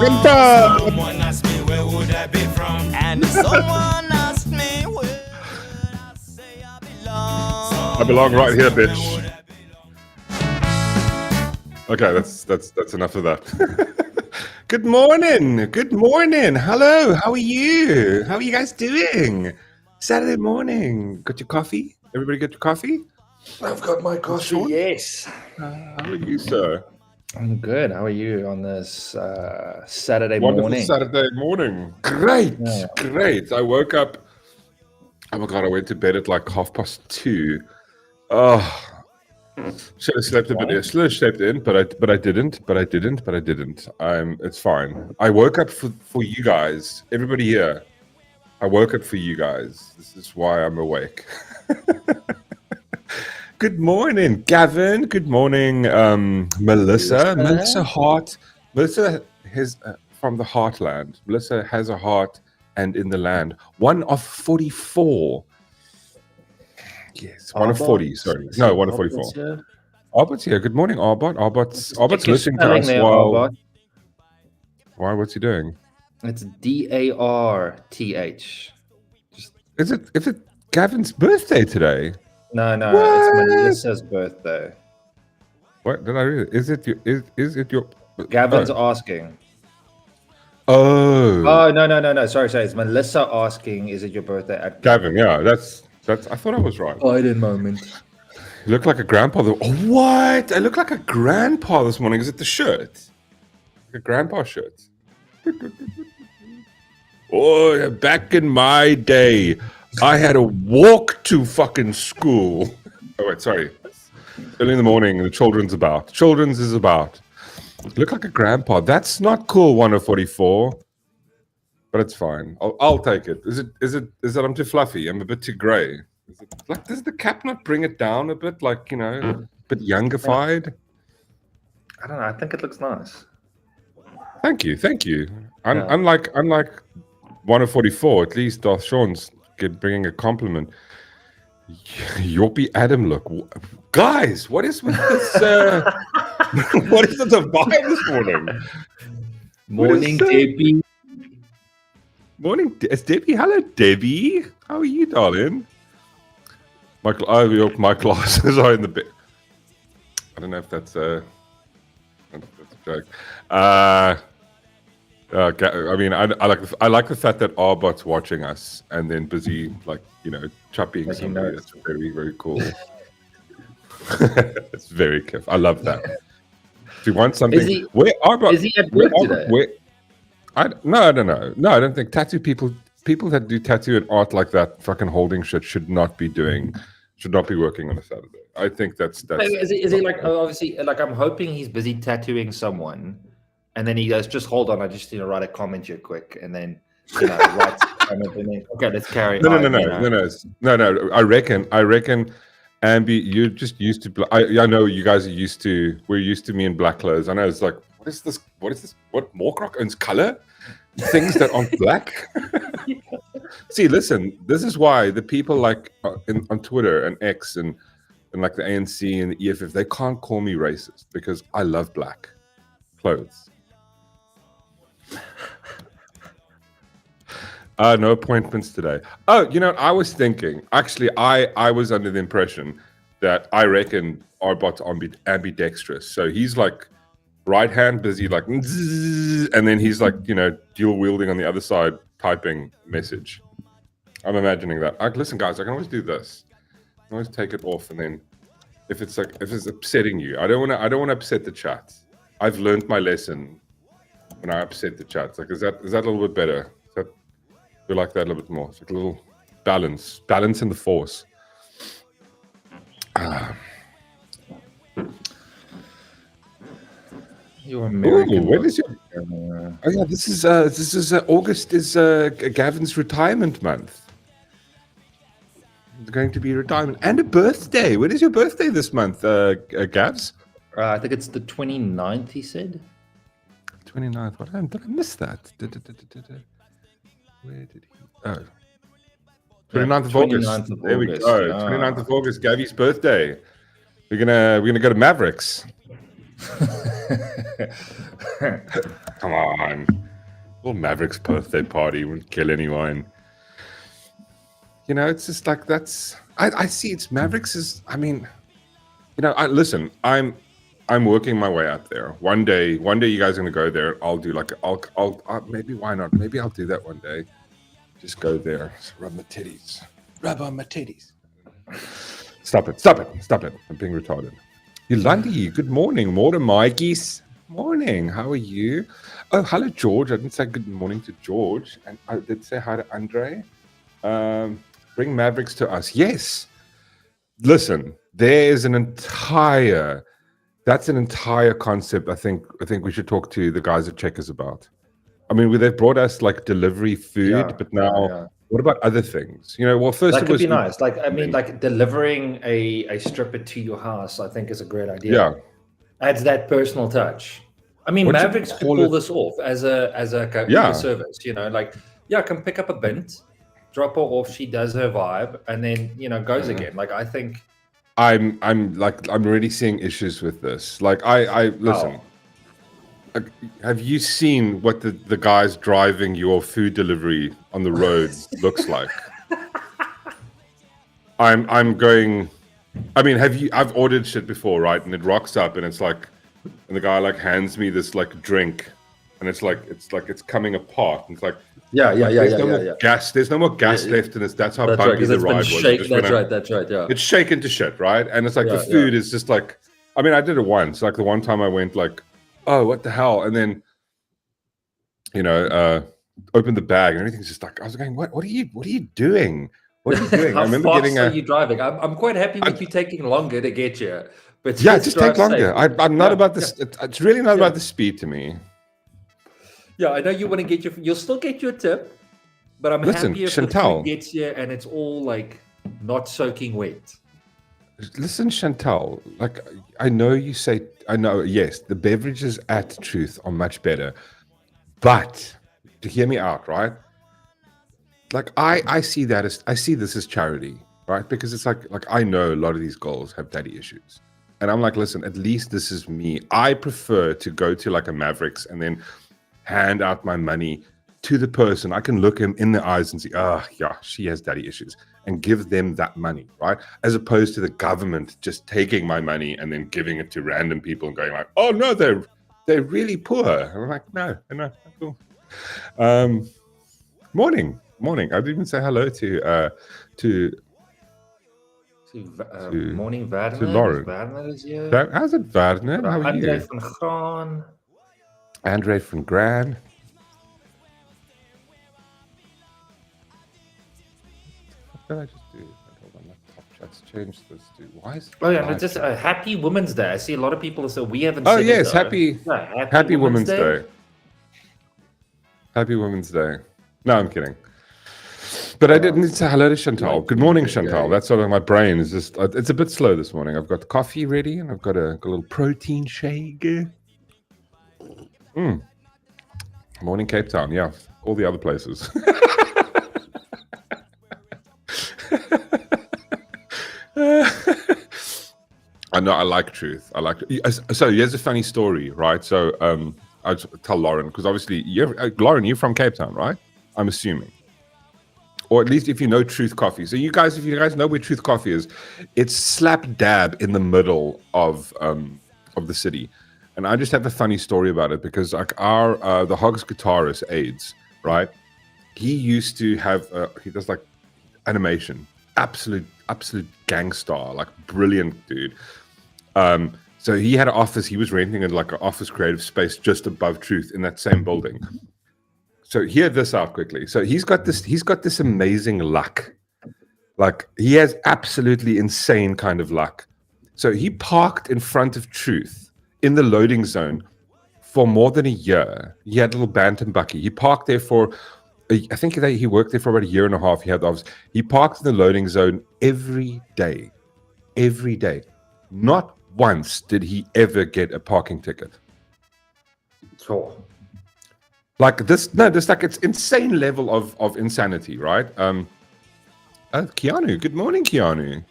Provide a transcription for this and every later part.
Someone asked me where would I be from, and if someone asked me where I say I belong. I belong right here, bitch. Okay, that's enough of that. Good morning. Good morning. Hello. How are you? How are you guys doing? Saturday morning. Got your coffee? Everybody got your coffee? I've got my coffee, Sean? yes. How are you, sir? I'm good. How are you on this Saturday Wonderful morning? Saturday morning. Great. Yeah. Great. I woke up. Oh my God, I went to bed at like 2:30. Oh, should have slept a bit. I should have slept in, but I didn't. It's fine. I woke up for you guys, everybody here. I woke up for you guys. This is why I'm awake. Good morning, Gavin. Good morning, Melissa. Melissa Hart. Melissa has from the Heartland. Melissa has a heart and in the land. 1 of 44. Yes, 1 of 40. Sorry, no, 1 of 44. Albert's here. Good morning, Albert. Albert's listening to us while. Why? What's he doing? It's DARTH. Is it Gavin's birthday today? No, What? it's Melissa's birthday. What did I read? Is it your? Gavin's asking. Oh. Oh no. Sorry. It's Melissa asking, is it your birthday? Gavin, yeah, that's. I thought I was right. Biden moment. You look like a grandpa. Oh, what? I look like a grandpa this morning. Is it the shirt? Like a grandpa shirt. Oh, back in my day, I had to walk to fucking school. Oh, wait, sorry. Early in the morning, the children's about. Children's is about. You look like a grandpa. That's not cool, 1 of 44. But it's fine. I'll take it. Is that I'm too fluffy? I'm a bit too grey. Does the cap not bring it down a bit? Like, a bit youngified? I don't know. I think it looks nice. Thank you. Unlike 1 of 44, at least Darth Sean's bringing a compliment. Yoppie Adam look. Guys, what is with this? What is the vibe this morning? Morning, Debbie. Morning, it's Debbie. Hello, Debbie. How are you, darling? My glasses are in the bed. I don't know if that's a joke. I mean, I like the fact that Arbot's watching us and then busy, chopping somebody. That's very, very cool. It's very cool. I love that. If you want something, where Arbot? Is he at work today? No, I don't know. No, I don't think tattoo people that do tattoo and art like that, fucking holding shit, should not be working on a Saturday. I think that's. Is he like, obviously, like, I'm hoping he's busy tattooing someone, and then he goes, just hold on, I just write a comment here quick, and then writes a comment, and then okay, let's carry on. No. I reckon. Ambi, you're just used to. I know you guys are used to. We're used to me in black clothes. I know it's like, what is this? What Mork owns color? Things that aren't black. See, listen. This is why the people on Twitter and X and like the ANC and the EFF, they can't call me racist because I love black clothes. No appointments today. Oh, I was thinking. Actually, I was under the impression that I reckon Arbot's ambidextrous. So he's like right hand busy, like, and then he's like, dual wielding on the other side, typing message. I'm imagining that. Listen, guys, I can always do this. I can always take it off, and then if it's upsetting you, I don't want to upset the chat. I've learned my lesson when I upset the chat. Like, is that a little bit better? We like that a little bit more. It's like a little balance in the force. You're American. When is your? Oh yeah, this is August is Gavin's retirement month. It's going to be retirement and a birthday. When is your birthday this month, Gavs? I think it's the 29th. He said. 29th. What did I miss that? Where did he? Oh. 29th of August. There we go. 29th of August, Gavi's birthday. We're gonna go to Mavericks. Come on. Well, Maverick's birthday party wouldn't kill anyone. You know, it's just like that's. I see it's Mavericks is. I mean, you know, listen. I'm working my way up there. One day, you guys are gonna go there. I'll do like I'll maybe why not? Maybe I'll do that one day. Just go there, rub my titties, rub on my titties. Stop it! I'm being retarded. Yolandi, good morning. Morning, Mikeys. Morning. How are you? Oh, hello, George. I didn't say good morning to George, and I did say hi to Andre. Bring Mavericks to us. Yes. Listen, there is that's an entire concept. I think we should talk to the guys at Checkers about. I mean, they've brought us like delivery food, but now what about other things? You know, well, first that it could was be nice. Like, I mean, like delivering a stripper to your house, I think is a great idea. Yeah. Adds that personal touch. I mean, Mavericks could pull this off as a Uber service. You know, like come pick up a bint, drop her off. She does her vibe, and then goes again. Like I think I'm already seeing issues with this. Like I listen. Have you seen what the guys driving your food delivery on the road looks like? I'm going. I mean, I've ordered shit before, right? And it rocks up, and it's like, and the guy like hands me this like drink, and it's coming apart. And it's like, There's no more gas. There's no more gas left in this. That's how bumpy the ride was. That's right. Yeah, it's shaken to shit, right? And it's like the food is just like. I mean, I did it once. Like the one time I went like, oh, what the hell? And then, opened the bag and everything's just like, I was going, what are you doing? What are you doing? How fast are you driving? I'm quite happy with you taking longer to get here. But just take longer. I'm not about this. It's really not about the speed to me. Yeah, I know you want to get you'll still get your tip, but I'm happy if the food gets here and it's all like not soaking wet. Listen, Chantal, like I know, yes, the beverages at Truth are much better, but to hear me out, right? Like I see this as charity, right? Because it's like I know a lot of these girls have daddy issues. And I'm like, listen, at least this is me. I prefer to go to like a Mavericks and then hand out my money to the person. I can look him in the eyes and see, she has daddy issues, and give them that money, right? As opposed to the government just taking my money and then giving it to random people and going like, oh no, they're really poor. And I'm like, no, cool. Morning. I didn't even say hello to morning, Werner. To Lauren. Werner is here. How's it, Werner? How are you? Andre van Graan. Andre van Graan. What did I just do? Hold on, my top chat's changed this to. Why is just a happy Women's Day. I see a lot of people say we haven't. Oh yes, happy Women's Day. Happy Women's Day. No, I'm kidding. But I didn't say hello to Chantal. Good morning, Chantal. That's sort of my brain is just. It's a bit slow this morning. I've got coffee ready and I've got a little protein shake. Morning, Cape Town. Yeah, all the other places. I know. I like Truth. So here's a funny story, right? So I'll tell Lauren, because obviously Lauren, you're from Cape Town, right? I'm assuming. Or at least if you know Truth Coffee. So if you guys know where Truth Coffee is, it's slap dab in the middle of the city. And I just have a funny story about it, because like the Hogs guitarist AIDS, right? He used to have he does like animation, absolute gangstar, like brilliant dude. So he had an office. He was renting like an office creative space just above Truth in that same building. So hear this out quickly. So he's got this amazing luck. Like he has absolutely insane kind of luck. So he parked in front of Truth in the loading zone for more than a year. He had a little Bantam Bucky. He parked there for, I think he worked there for about a year and a half. He had the office. He parked in the loading zone every day. Every day. Not once did he ever get a parking ticket. Sure. Like this, no, just like it's insane level of insanity, right? Keanu, good morning, Keanu.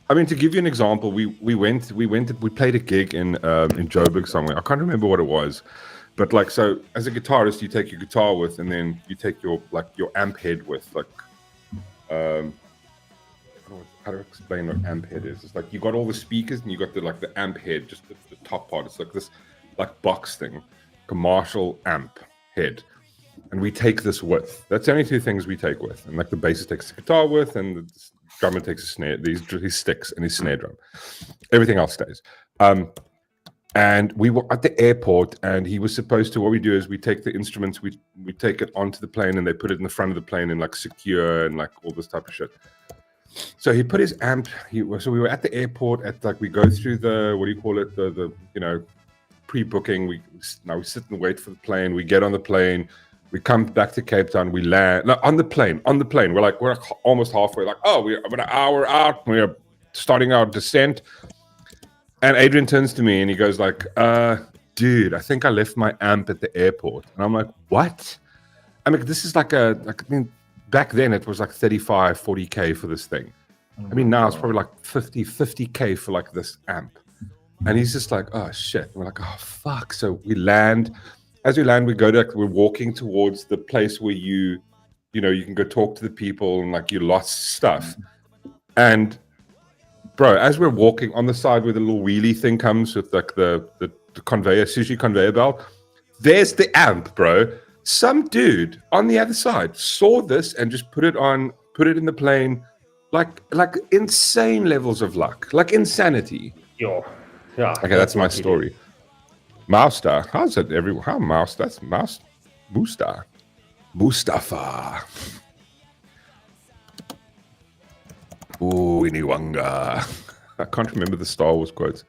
I mean, to give you an example, we played a gig in Joburg somewhere. I can't remember what it was, but like, so as a guitarist, you take your guitar with, and then you take your amp head with, like, I don't know how to explain what amp head is. It's like you got all the speakers, and you got the amp head, just the top part. It's like this box thing, like a Marshall amp head. And we take this with. That's the only two things we take with. And like the bassist takes the guitar with, and the drummer takes a snare, his sticks and his snare drum. Everything else stays. And we were at the airport, and he was supposed to, what we do is we take the instruments, we take it onto the plane, and they put it in the front of the plane and like secure and like all this type of shit. So he put his amp, so we were at the airport we go through the, what do you call it? The pre-booking. We sit and wait for the plane. We get on the plane. We come back to Cape Town. We land on the plane. We're almost halfway. Like, oh, we're about an hour out. We're starting our descent. And Adrian turns to me and he goes like, dude, I think I left my amp at the airport. And I'm like, what? I mean, this is back then it was like 35, 40K for this thing. I mean, now it's probably like 50K for like this amp. And he's just like, oh shit. And we're like, oh fuck. So we land. As we land, we're walking towards the place where you can go talk to the people and like you lost stuff. And bro, as we're walking on the side where the little wheelie thing comes with like the conveyor, sushi conveyor belt, there's the amp, bro. Some dude on the other side saw this and just put it in the plane, like insane levels of luck, like insanity. Yeah. Okay, that's my story. Mousta. How's it everyone? How Mouse? That's Mouse. Mustafa. Ooh, Iniwanga. I can't remember the Star Wars quotes.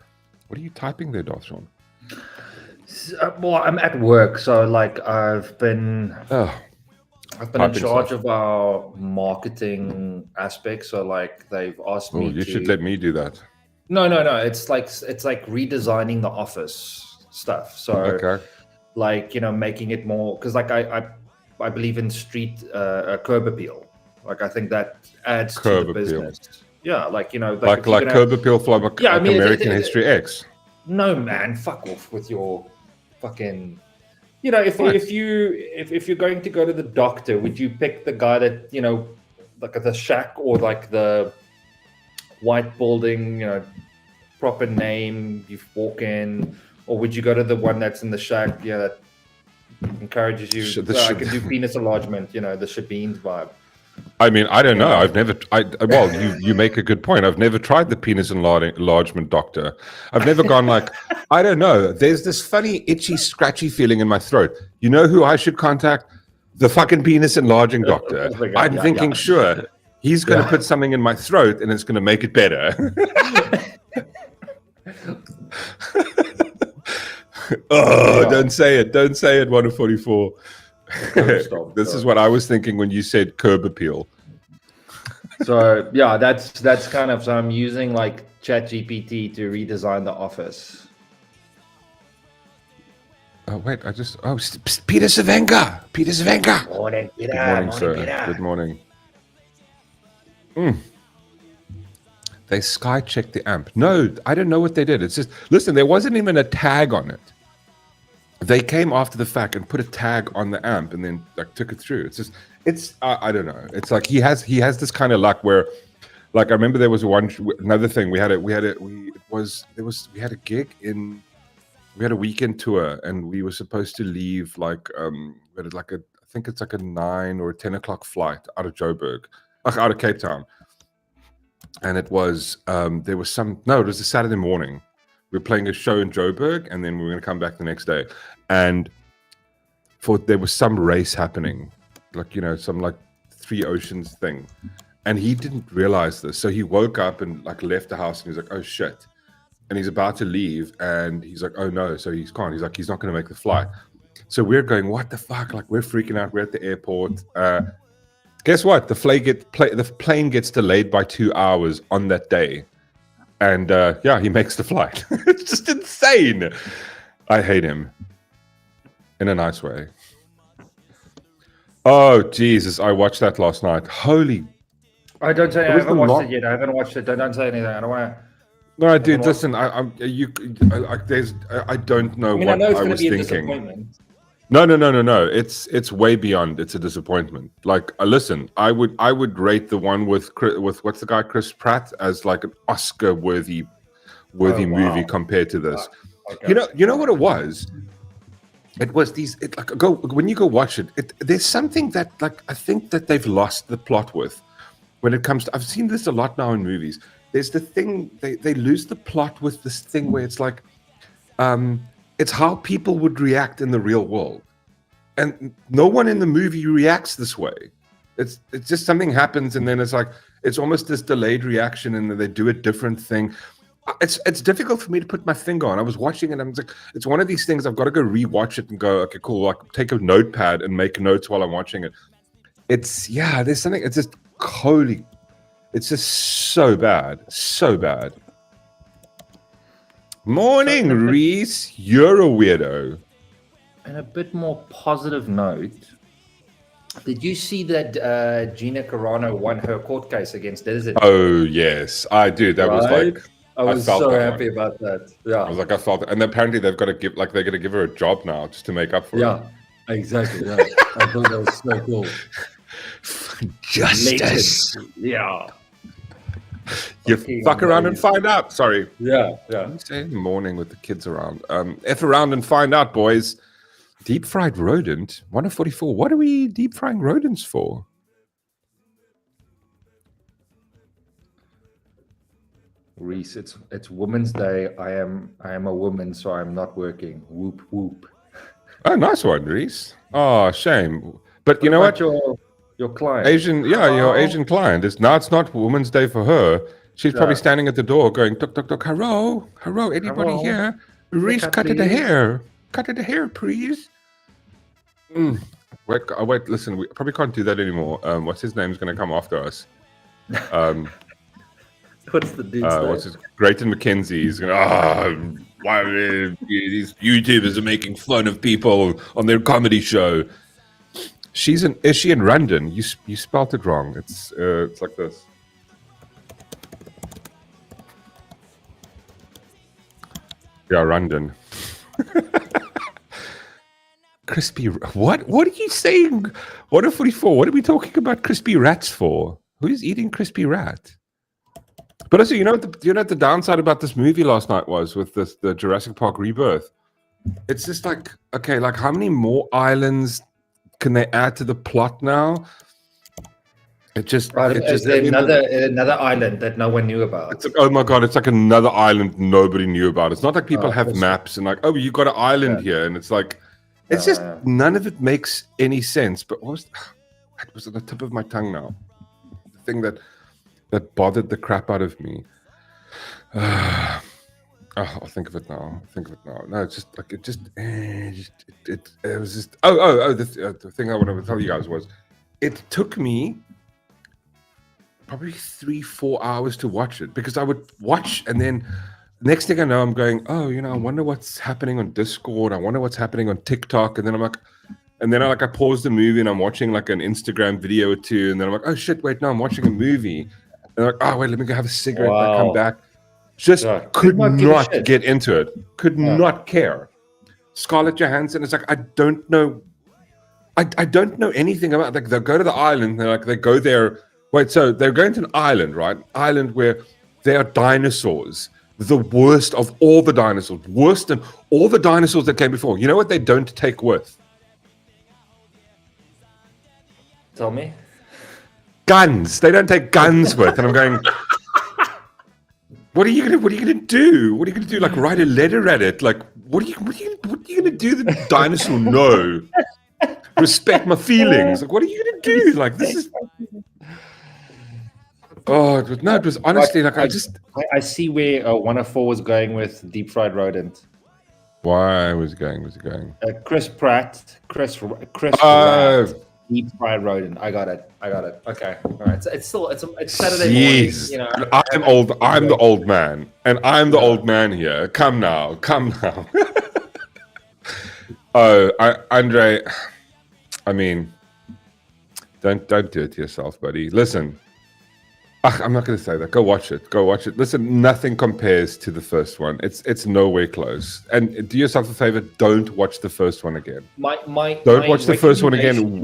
What are you typing there, Darthron? Well, I'm at work, so like I've been in charge of our marketing aspect. So like they've asked me. You should let me do that. No. It's like redesigning the office stuff. So okay. Like, making it more, because like I believe in street curb appeal. Like I think that adds to the business. Yeah, like curb appeal for American History X. No man, fuck off with your fucking. If you're going to go to the doctor, would you pick the guy that like at the shack or like the white building, proper name? You walk in. Or would you go to the one that's in the shack, that encourages you? I can do penis enlargement, the Shabeens vibe. I mean, I don't know. I've never. You make a good point. I've never tried the penis enlargement doctor. I've never gone like, I don't know. There's this funny, itchy, scratchy feeling in my throat. You know who I should contact? The fucking penis enlarging doctor. I'm thinking, sure, he's going to put something in my throat and it's going to make it better. Don't say it. Don't say it, 144. This is what I was thinking when you said curb appeal. So yeah, that's kind of, so I'm using like ChatGPT to redesign the office. Oh wait, Peter Savenga. Morning, Peter. Good morning, sir. Peter. Good morning. They sky checked the amp. No, I don't know what they did. It's just, listen, there wasn't even a tag on it. They came after the fact and put a tag on the amp and then like took it through. It's I don't know. It's like he has this kind of luck where, like, I remember there was another thing we had a gig in, we had a weekend tour and we were supposed to leave like I think it's like a 9 or 10 o'clock flight out of Joburg, out of Cape Town. And it was it was a Saturday morning. We were playing a show in Joburg and then we were going to come back the next day. And there was some race happening, like, some like Three Oceans thing. And he didn't realize this. So he woke up and like left the house and he's like, oh shit. And he's about to leave and he's like, oh no. So he's gone. He's like, he's not going to make the flight. So we're going, what the fuck? Like, we're freaking out. We're at the airport. Guess what? The plane gets delayed by 2 hours on that day. And he makes the flight. It's just insane. I hate him. In a nice way. Oh, Jesus. I watched that last night. I don't say. I was haven't the watched lot- it yet. I haven't watched it. Don't say anything. I don't want to. No, dude, listen. I don't know I mean, what I know it's I going to was be a thinking. disappointment. No. It's way beyond. It's a disappointment. Like, listen, I would rate the one with what's the guy, Chris Pratt, as like an Oscar-worthy movie compared to this. Okay. You know what it was? It was these. When you go watch it. There's something that like I think that they've lost the plot with when it comes to. I've seen this a lot now in movies. There's the thing they lose the plot with this thing where it's like, it's how people would react in the real world, and no one in the movie reacts this way. It's just something happens, and then it's like it's almost this delayed reaction, and they do a different thing. It's difficult for me to put my finger on. I was watching it, and I'm like, it's one of these things I've got to go rewatch it and go, okay, cool. Like take a notepad and make notes while I'm watching it. There's something. It's just holy. It's just so bad. So bad. Morning, Reese. You're a weirdo. And a bit more positive note. Did you see that Gina Carano won her court case against Desert? Oh, yes. I did. That was like... I was felt so that happy about that. Yeah. I was like, I felt it. And apparently they've got to give... Like, they're going to give her a job now just to make up for it. Yeah, exactly. Yeah. I thought that was so cool. Justice. Yeah. You fuck around and find out. Sorry. Yeah. Say in the morning with the kids around. F around and find out, boys. Deep fried rodent. 144. What are we deep frying rodents for? Reese, it's Women's Day. I am a woman, so I'm not working. Whoop whoop. Oh, nice one, Reese. Oh, shame. But you know what? Your client. Your Asian client. It's not Women's Day for her. She's probably standing at the door going, tuk, tuk, tuk, hello, anybody here? Reese, cut the hair. Cut the hair, please. Wait, listen, we probably can't do that anymore. What's his name's going to come after us? What's the dude's name? What's his Grayton McKenzie. He's going, why these YouTubers are making fun of people on their comedy show. Is she in London? You spelt it wrong. It's like this. Yeah, London. Crispy. What are you saying? 144. What are we talking about crispy rats for? Who's eating crispy rat? But also, you know what the downside about this movie last night was with the Jurassic Park Rebirth? It's just like, okay, like how many more islands can they add to the plot now? Is there another island that no one knew about? It's like, oh my god, it's like another island nobody knew about. It's not like people have maps and like, oh, you got an island here, and it's like, it's just none of it makes any sense. But it was on the tip of my tongue now. The thing that bothered the crap out of me. I'll think of it now. No, it's just like it was just. The thing I wanted to tell you guys was, it took me probably 3-4 hours to watch it, because I would watch and then next thing I know I'm going, oh, I wonder what's happening on Discord. I wonder what's happening on TikTok, and then I'm like, I pause the movie and I'm watching like an Instagram video or two, and then I'm like, oh shit, wait, no, I'm watching a movie. And I'm like, oh wait, let me go have a cigarette and I come back. Just could not get into it. Could not care. Scarlett Johansson is like, I don't know anything about, like, they'll go to the island, they go there. Wait, so they're going to an island, right? Island where there are dinosaurs. The worst of all the dinosaurs. Worse than all the dinosaurs that came before. You know what they don't take with? Tell me. Guns. They don't take guns with. And I'm going, what are you gonna do? What are you gonna do? Like, write a letter at it? Like, what are you gonna do? The dinosaur no. Respect my feelings. Like, what are you gonna do? Like, this is. Oh, it was honestly like I see where 104 was going with deep fried rodent. Why was it going? Chris Pratt, Chris Pratt, deep fried rodent. I got it. Okay, all right. So it's Saturday morning. I'm the old man, and I'm the old man here. Come now. Andre. I mean, don't do it to yourself, buddy. Listen. I'm not going to say that. Go watch it. Go watch it. Listen, nothing compares to the first one. It's nowhere close. And do yourself a favor. Don't watch the first one again. Don't watch the first one again.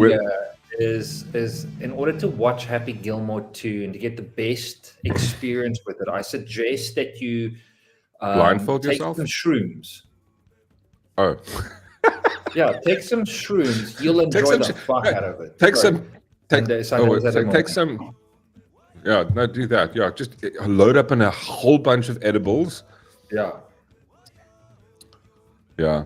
Is in order to watch Happy Gilmore 2 and to get the best experience with it, I suggest that you blindfold take yourself. Some shrooms. Oh. Yeah, take some shrooms. You'll enjoy the fuck out of it. Take some. Take some. Yeah, no, do that. Yeah, just load up on a whole bunch of edibles. Yeah. Yeah.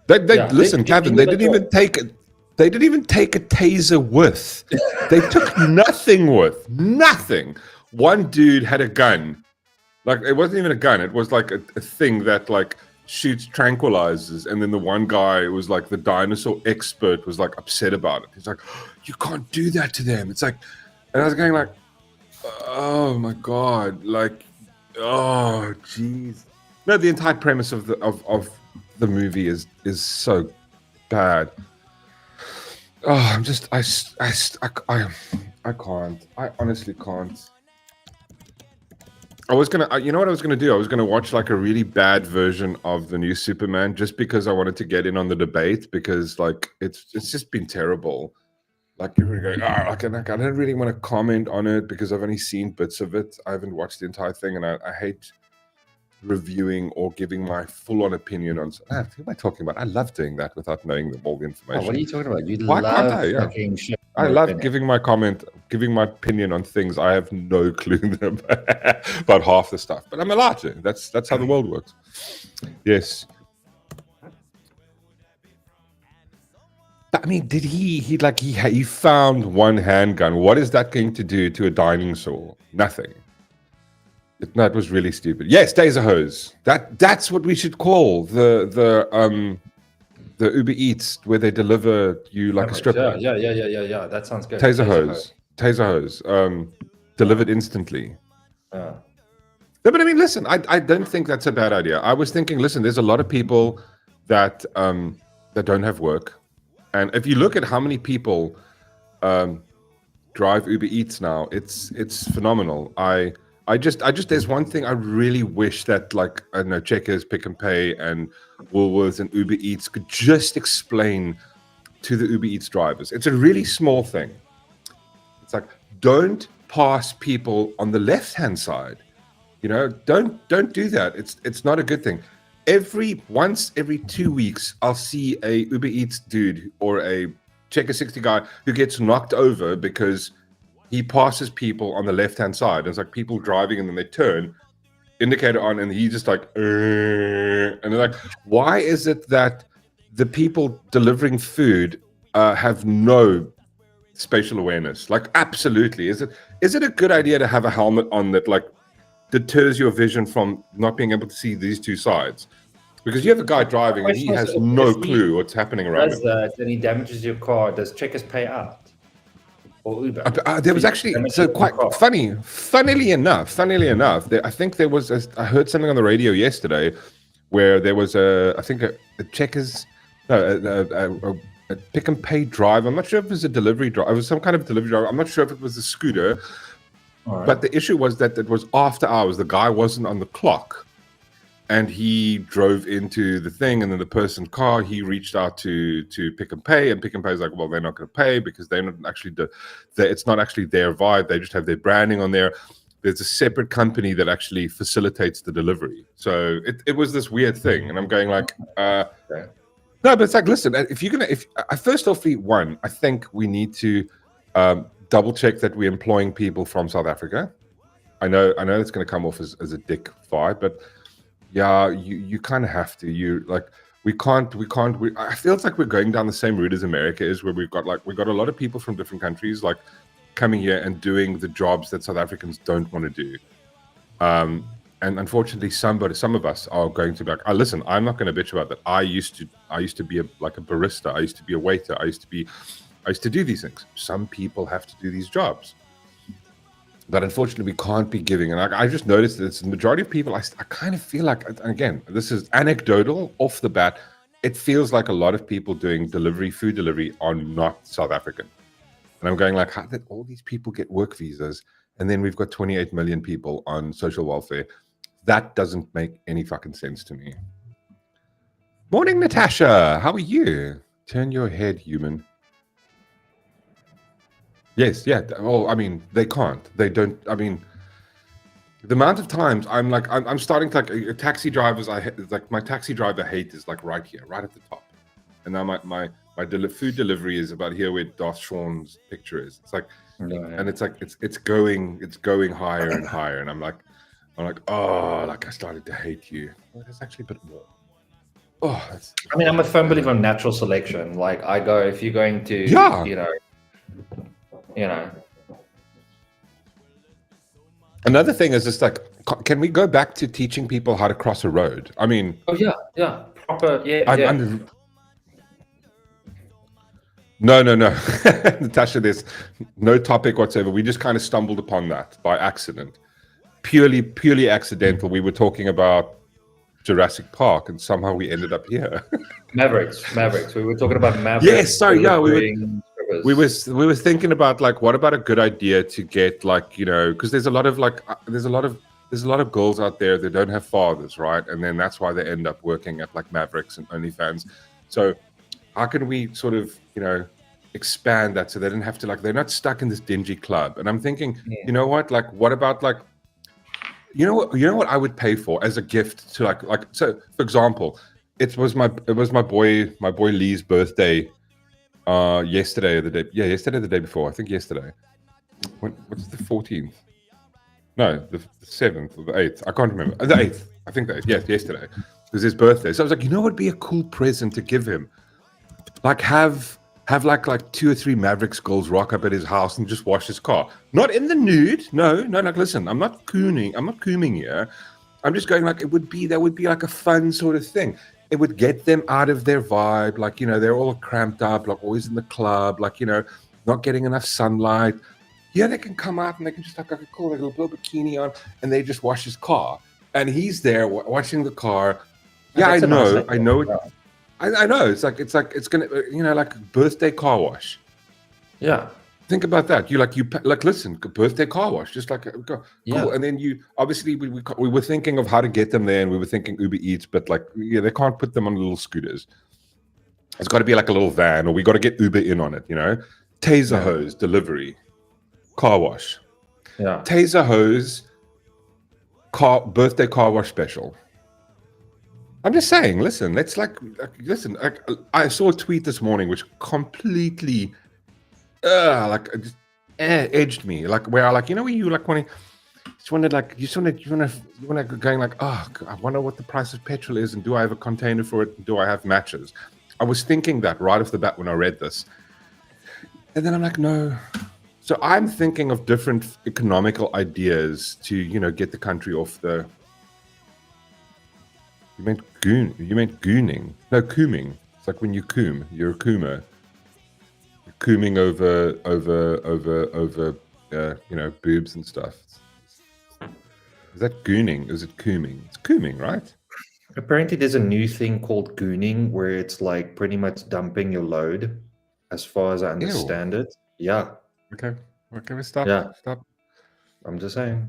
Listen, Kevin. They didn't even take it. They didn't even take a taser with. They took nothing. One dude had a gun. Like, it wasn't even a gun. It was like a thing that like shoots tranquilizers. And then the one guy was like the dinosaur expert was like upset about it. He's like, you can't do that to them. It's like, and I was going like, oh my God. Like, oh jeez. No, the entire premise of the movie is so bad. Oh, I can't. I honestly can't. I was gonna, you know what I was gonna do? I was gonna watch like a really bad version of the new Superman just because I wanted to get in on the debate because like it's just been terrible. Like everybody going, I don't really want to comment on it because I've only seen bits of it. I haven't watched the entire thing, and I hate reviewing or giving my full-on opinion on. Who am I talking about? I love doing that without knowing all the information. Oh, what are you talking about? You love fucking shit. I love giving my opinion on things I have no clue about half the stuff, but I'm allowed to. That's how the world works. Yes. I mean, did he found one handgun? What is that going to do to a dinosaur? Nothing. It was really stupid. Yes, taser hose. That's what we should call the Uber Eats where they deliver you like a stripper. Yeah. That sounds good. Taser hose. Delivered instantly. No, but I mean, listen, I don't think that's a bad idea. I was thinking, listen, there's a lot of people that don't have work, and if you look at how many people drive Uber Eats now, it's phenomenal. I just there's one thing I really wish that like I don't know, Checkers, Pick and Pay, and Woolworths and Uber Eats could just explain to the Uber Eats drivers. It's a really small thing. It's like, don't pass people on the left-hand side. You know, don't do that. It's not a good thing. Once every 2 weeks, I'll see a Uber Eats dude or a Checker 60 guy who gets knocked over because he passes people on the left-hand side. It's like people driving and then they turn, indicator on, and he just like, and they're like, why is it that the people delivering food have no spatial awareness? Like, absolutely. Is it a good idea to have a helmet on that like deters your vision from not being able to see these two sides? Because you have a guy driving and he has no clue what's happening around him. Does that, and he damages your car, does Checkers pay out? There was actually quite funny. Funnily enough, I think there was. I heard something on the radio yesterday where there was a Checkers, a Pick and Pay driver. I'm not sure if it was a delivery driver. It was some kind of delivery driver. I'm not sure if it was a scooter. Right. But the issue was that it was after hours. The guy wasn't on the clock. And he drove into the thing, and then the person's car, he reached out to Pick and Pay, and Pick and Pay is like, well, they're not going to pay because they're not actually it's not actually their vibe. They just have their branding on there. There's a separate company that actually facilitates the delivery. So it was this weird thing, and I'm going like, no, but it's like, listen, if first off, one, I think we need to double check that we're employing people from South Africa. I know it's going to come off as a dick vibe, but yeah, you kind of have to. We can't. I feel it's like we're going down the same route as America is, where we've got a lot of people from different countries like coming here and doing the jobs that South Africans don't want to do. And unfortunately, some of us are going to be like, listen, I'm not going to bitch about that. I used to be a barista. I used to be a waiter. I used to do these things. Some people have to do these jobs. But unfortunately, we can't be giving. And I just noticed that it's the majority of people, I kind of feel like, again, this is anecdotal off the bat. It feels like a lot of people doing food delivery are not South African. And I'm going like, how did all these people get work visas and then we've got 28 million people on social welfare. That doesn't make any fucking sense to me. Morning, Natasha. How are you? Turn your head, human. Yes, yeah. Well, I mean, they can't. They don't. I mean, the amount of times I'm starting to like taxi drivers. Like my taxi driver hate is like right here, right at the top. And now my food delivery is about here where Darth Sean's picture is. It's like, and it's like it's going higher and higher. And I'm like, oh, like I started to hate you. Well, there's actually a bit more. Oh, I mean, I'm a firm believer in natural selection. Like I go, if you're going to, you know. Another thing is just like, can we go back to teaching people how to cross a road? I mean, proper, No, Natasha, there's no topic whatsoever. We just kind of stumbled upon that by accident, purely accidental. We were talking about Jurassic Park, and somehow we ended up here. Mavericks. We were talking about Mavericks. Yes, sorry, yeah, we were thinking about like, what about a good idea to get like, because there's a lot of girls out there that don't have fathers, right? And then that's why they end up working at like Mavericks and OnlyFans. So how can we sort of, expand that so they don't have to like, they're not stuck in this dingy club? And I'm thinking, you know what? Like, what about like, you know what I would pay for as a gift to like, so for example, it was my boy Lee's birthday yesterday or the day before. I think yesterday. What's the 14th? No, the 7th or the 8th. I can't remember. The 8th. I think that. Yes, yesterday. It was his birthday. So I was like, what would be a cool present to give him? Like have like 2 or 3 Mavericks girls rock up at his house and just wash his car. Not in the nude. No, like listen, I'm not cooming here. I'm just going like that would be like a fun sort of thing. It would get them out of their vibe, like, they're all cramped up, like always in the club, like, not getting enough sunlight. Yeah, they can come out and they can just like, okay, cool, they got a little bikini on, and they just wash his car. And he's there watching the car. Yeah, I know. I know. It's gonna, like birthday car wash. Yeah. Think about that. You listen, birthday car wash, just like cool. Yeah. And then you obviously we were thinking of how to get them there, and we were thinking Uber Eats, but like they can't put them on little scooters. It's got to be like a little van, or we got to get Uber in on it. Taser hose delivery, car wash. Yeah. Taser hose, birthday car wash special. I'm just saying. Listen, let's listen. I saw a tweet this morning which completely. Edged me, like where I like, when you like want to going like, oh, I wonder what the price of petrol is, and do I have a container for it? Do I have matches? I was thinking that right off the bat when I read this, and then I'm like, no. So I'm thinking of different economical ideas to get the country off the. You meant gooning? No, cooming. It's like when you coom, you're a coomer. Cooming over boobs and stuff. Is that gooning? Is it cooming? It's cooming, right? Apparently there's a new thing called gooning where it's like pretty much dumping your load, as far as I understand it. Yeah. Okay, we stop. Yeah. Stop. I'm just saying.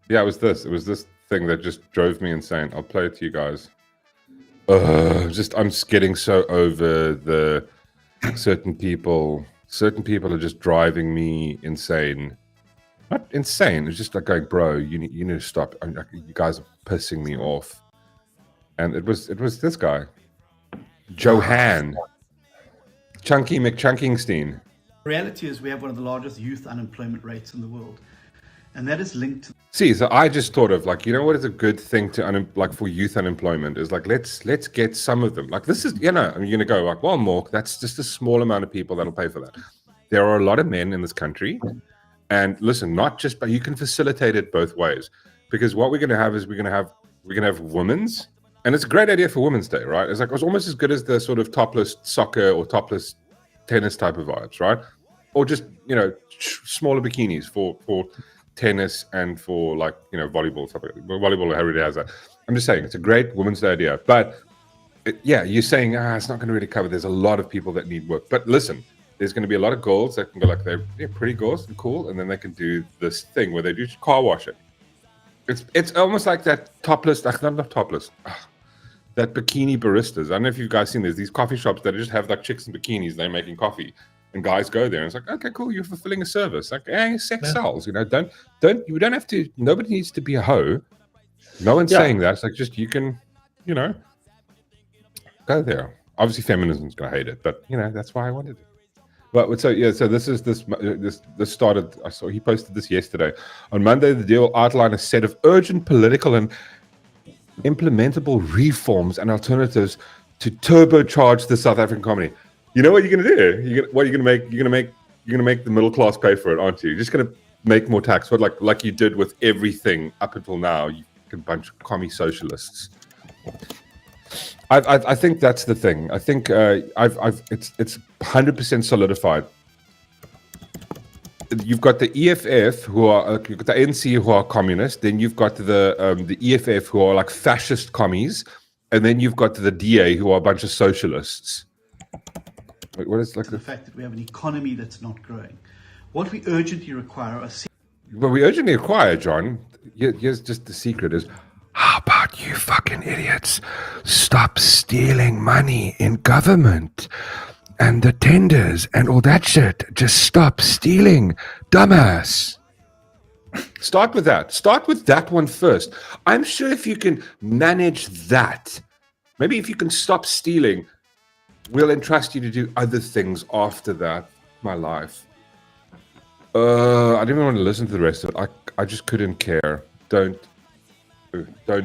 Yeah, it was this thing that just drove me insane. I'll play it to you guys. I'm just getting so over the certain people are just driving me insane. Not insane, it's just like going, bro, you need to stop. You guys are pissing me off. And it was this guy, Johan, Chunky McChunkingstein. Reality is we have one of the largest youth unemployment rates in the world, and that is linked to. So I just thought of like, what is a good thing to for youth unemployment is like, let's get some of them. Like this is, you're gonna go like, well, Mork, that's just a small amount of people that'll pay for that. There are a lot of men in this country, and listen, not just, but you can facilitate it both ways, because what we're gonna have is we're gonna have women's, and it's a great idea for Women's Day, right? It's almost as good as the sort of topless soccer or topless tennis type of vibes, right? Or just smaller bikinis for tennis and for like volleyball stuff. Volleyball already has that. I'm just saying it's a great Women's Day idea, but you're saying it's not going to really cover. There's a lot of people that need work. But listen, there's going to be a lot of girls that can go like they're pretty girls and cool, and then they can do this thing where they do car washing. It's almost like that topless, not topless, that bikini baristas. I don't know if you guys seen these coffee shops that just have like chicks in bikinis. They're making coffee, and guys go there, and it's like, okay, cool, you're fulfilling a service. Like, hey, sex sells. You don't have to. Nobody needs to be a hoe. No one's saying that. It's like just you can, go there. Obviously, feminism's gonna hate it, but that's why I wanted it. But so this started. I saw he posted this yesterday. On Monday, the deal outlined a set of urgent political and implementable reforms and alternatives to turbocharge the South African economy. You know what you're gonna do? You're gonna make the middle class pay for it, aren't you? You're just gonna make more tax. What like you did with everything up until now? You can bunch of commie socialists. I think that's the thing. I think it's 100% solidified. You've got the EFF who are you've got the ANC who are communist. Then you've got the EFF who are like fascist commies, and then you've got the DA who are a bunch of socialists. Wait, what is like the fact that we have an economy that's not growing? What we urgently require are. What we urgently require, John. Here's just the secret: is how about you fucking idiots stop stealing money in government and the tenders and all that shit? Just stop stealing, dumbass. Start with that. Start with that one first. I'm sure if you can manage that, maybe if you can stop stealing, we'll entrust you to do other things after that. My life. I didn't even want to listen to the rest of it. I just couldn't care. Don't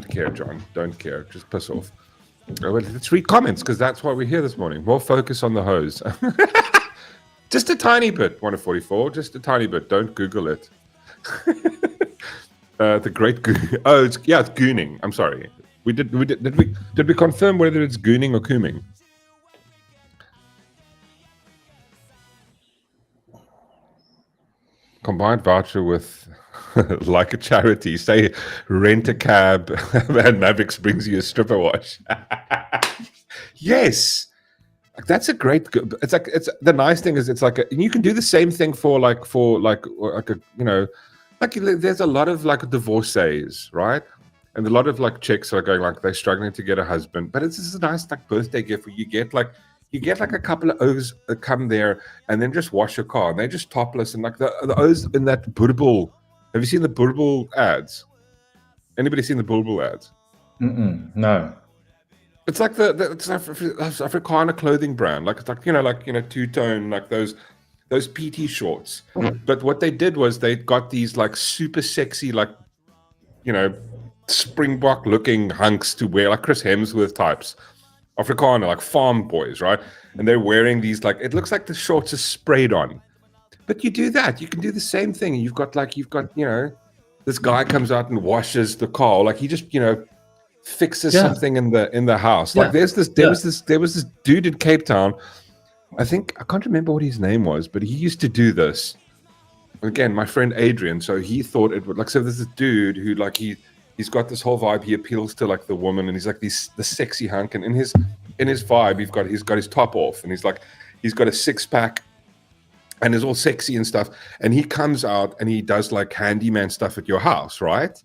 care, John. Don't care. Just piss off. Let's read comments because that's why we're here this morning. More focus on the hose. Just a tiny bit. 144. Just a tiny bit. Don't Google it. The great oh, it's gooning. I'm sorry. Did we confirm whether it's gooning or cooming? Combined voucher with like a charity. Say rent a cab and Mavericks brings you a stripper wash. Yes, that's a great. It's the nice thing is it's like you can do the same thing for like there's a lot of like divorcees, right? And a lot of like chicks are going like they're struggling to get a husband, but it's just a nice like birthday gift where you get like a couple of O's that come there and then just wash your car and they're just topless and like the O's in that Burble. Have you seen the Burble ads? Anybody seen the Burble ads? No. It's like it's Afrikaner clothing brand. Like it's like two-tone, like those PT shorts. But what they did was they got these like super sexy, like Springbok looking hunks to wear, like Chris Hemsworth types. Afrikaner, like farm boys, right? And they're wearing these like it looks like the shorts are sprayed on. But you do that, you can do the same thing. You've got this guy comes out and washes the car, like he just fixes something in the house. Like there was this dude in Cape Town. I can't remember what his name was, but he used to do this. Again, my friend Adrian. So he thought it would there's this dude who like he's got this whole vibe. He appeals to like the woman, and he's like the sexy hunk. And in his vibe, he's got his top off, and he's got a 6-pack. And is all sexy and stuff. And he comes out and he does like handyman stuff at your house, right?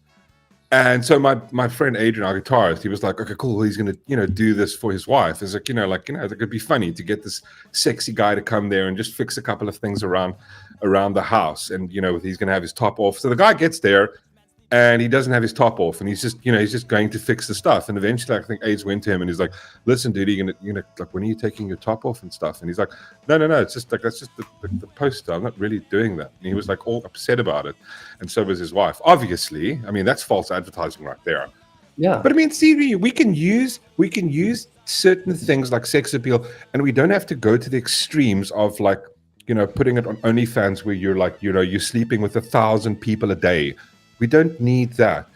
And so my friend Adrian, our guitarist, he was like, okay, cool. He's gonna, do this for his wife. It's like, it could be funny to get this sexy guy to come there and just fix a couple of things around the house. And he's gonna have his top off. So the guy gets there and he doesn't have his top off, and he's just going to fix the stuff. And eventually, I think AIDS went to him and he's like, "Listen, dude, you're gonna like when are you taking your top off and stuff?" And he's like, "No, it's just like that's just the poster. I'm not really doing that." And he was like all upset about it, and so was his wife. Obviously, I mean that's false advertising right there. Yeah. But I mean, see, we can use certain things like sex appeal, and we don't have to go to the extremes of like putting it on OnlyFans where you're like you're sleeping with 1,000 people a day. We don't need that.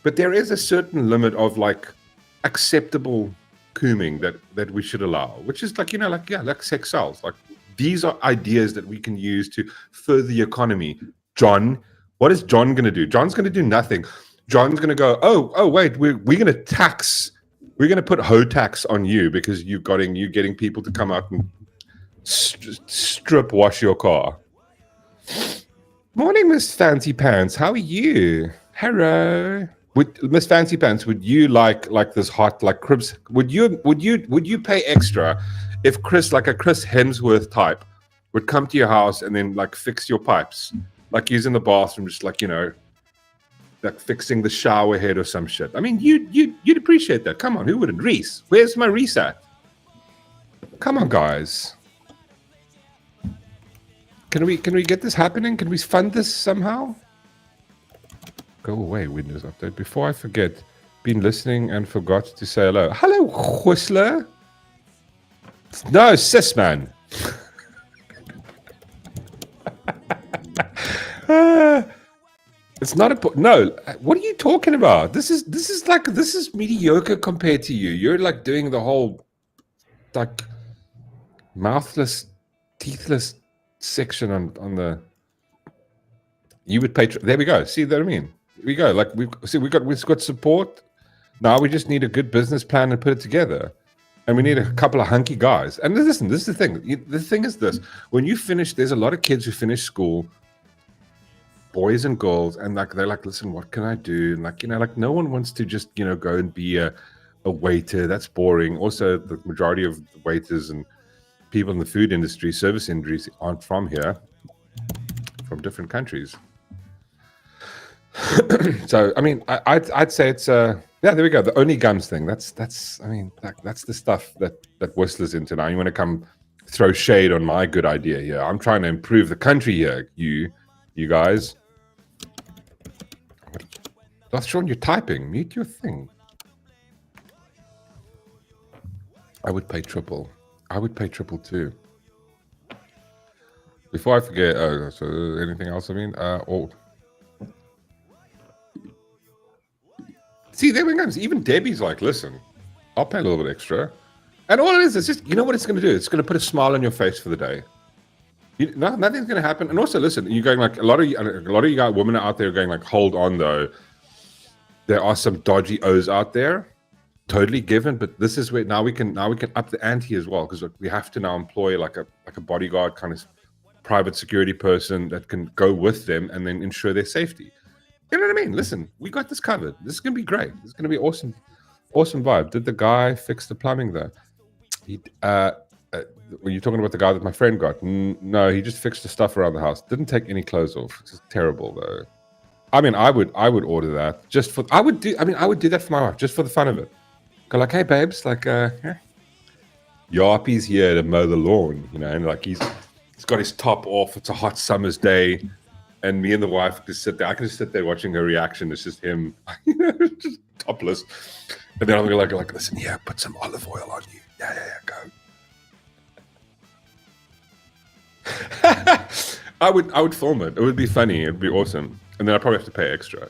But there is a certain limit of like acceptable cooming that we should allow, which is like, like sex sells. Like these are ideas that we can use to further the economy. John, what is John going to do? John's going to do nothing. John's going to go, oh, wait, we're going to put hoe tax on you because you're getting people to come out and strip wash your car. Morning, Miss Fancy Pants. How are you? Hello. Miss Fancy Pants, would you like this hot like Chris? Would you pay extra if Chris, like a Chris Hemsworth type, would come to your house and then like fix your pipes, like he's in the bathroom, just like, you know, like fixing the shower head or some shit? I mean, you'd appreciate that. Come on, who wouldn't? Reese, where's my Reese at? Come on, guys. Can we get this happening? Can we fund this somehow? Go away, Windows Update. Before I forget, been listening and forgot to say hello. Hello, Whistler. No, sis, man. It's not a no. What are you talking about? This is mediocre compared to you. You're like doing the whole like mouthless, teethless section on the. You would pay. There we go. See what I mean? Here we go. Like we've got support. Now we just need a good business plan and put it together. And we need a couple of hunky guys. And listen, this is the thing. The thing is this: when you finish, there's a lot of kids who finish school, boys and girls, and like they're like, listen, what can I do? And like, you know, like no one wants to just, you know, go and be a waiter. That's boring. Also, the majority of the waiters and people in the food industry, service industries, aren't from here, from different countries. So I mean, I'd say it's yeah, there we go. The only gums thing. That's I mean, that's the stuff that Whistler's into now. You want to come throw shade on my good idea here? I'm trying to improve the country here. You guys. That's Sean. You're typing. Mute your thing. I would pay triple. I would pay triple too. Before I forget, so anything else? I mean, see, there we go. Even Debbie's like, listen, I'll pay a little bit extra. And all it is just, you know what it's going to do? It's going to put a smile on your face for the day. Nothing's going to happen. And also, listen, you're going like a lot of you guys, women out there are going like, hold on though. There are some dodgy O's out there. Totally given, but this is where now we can up the ante as well, because we have to now employ like a bodyguard kind of private security person that can go with them and then ensure their safety. You know what I mean? Listen, we got this covered. This is gonna be great. This is gonna be awesome vibe. Did the guy fix the plumbing though? He were you talking about the guy that my friend got? No, he just fixed the stuff around the house. Didn't take any clothes off. It's terrible though. I mean, I would order that just for. I would do that for my wife just for the fun of it. Go like, hey babes, like, Yarpy's here to mow the lawn, you know, and like he's got his top off. It's a hot summer's day, and me and the wife just sit there. I can just sit there watching her reaction. It's just him, just topless, and then I'm gonna like, listen, yeah, put some olive oil on you. Yeah, go. I would film it. It would be funny. It'd be awesome, and then I'd probably have to pay extra.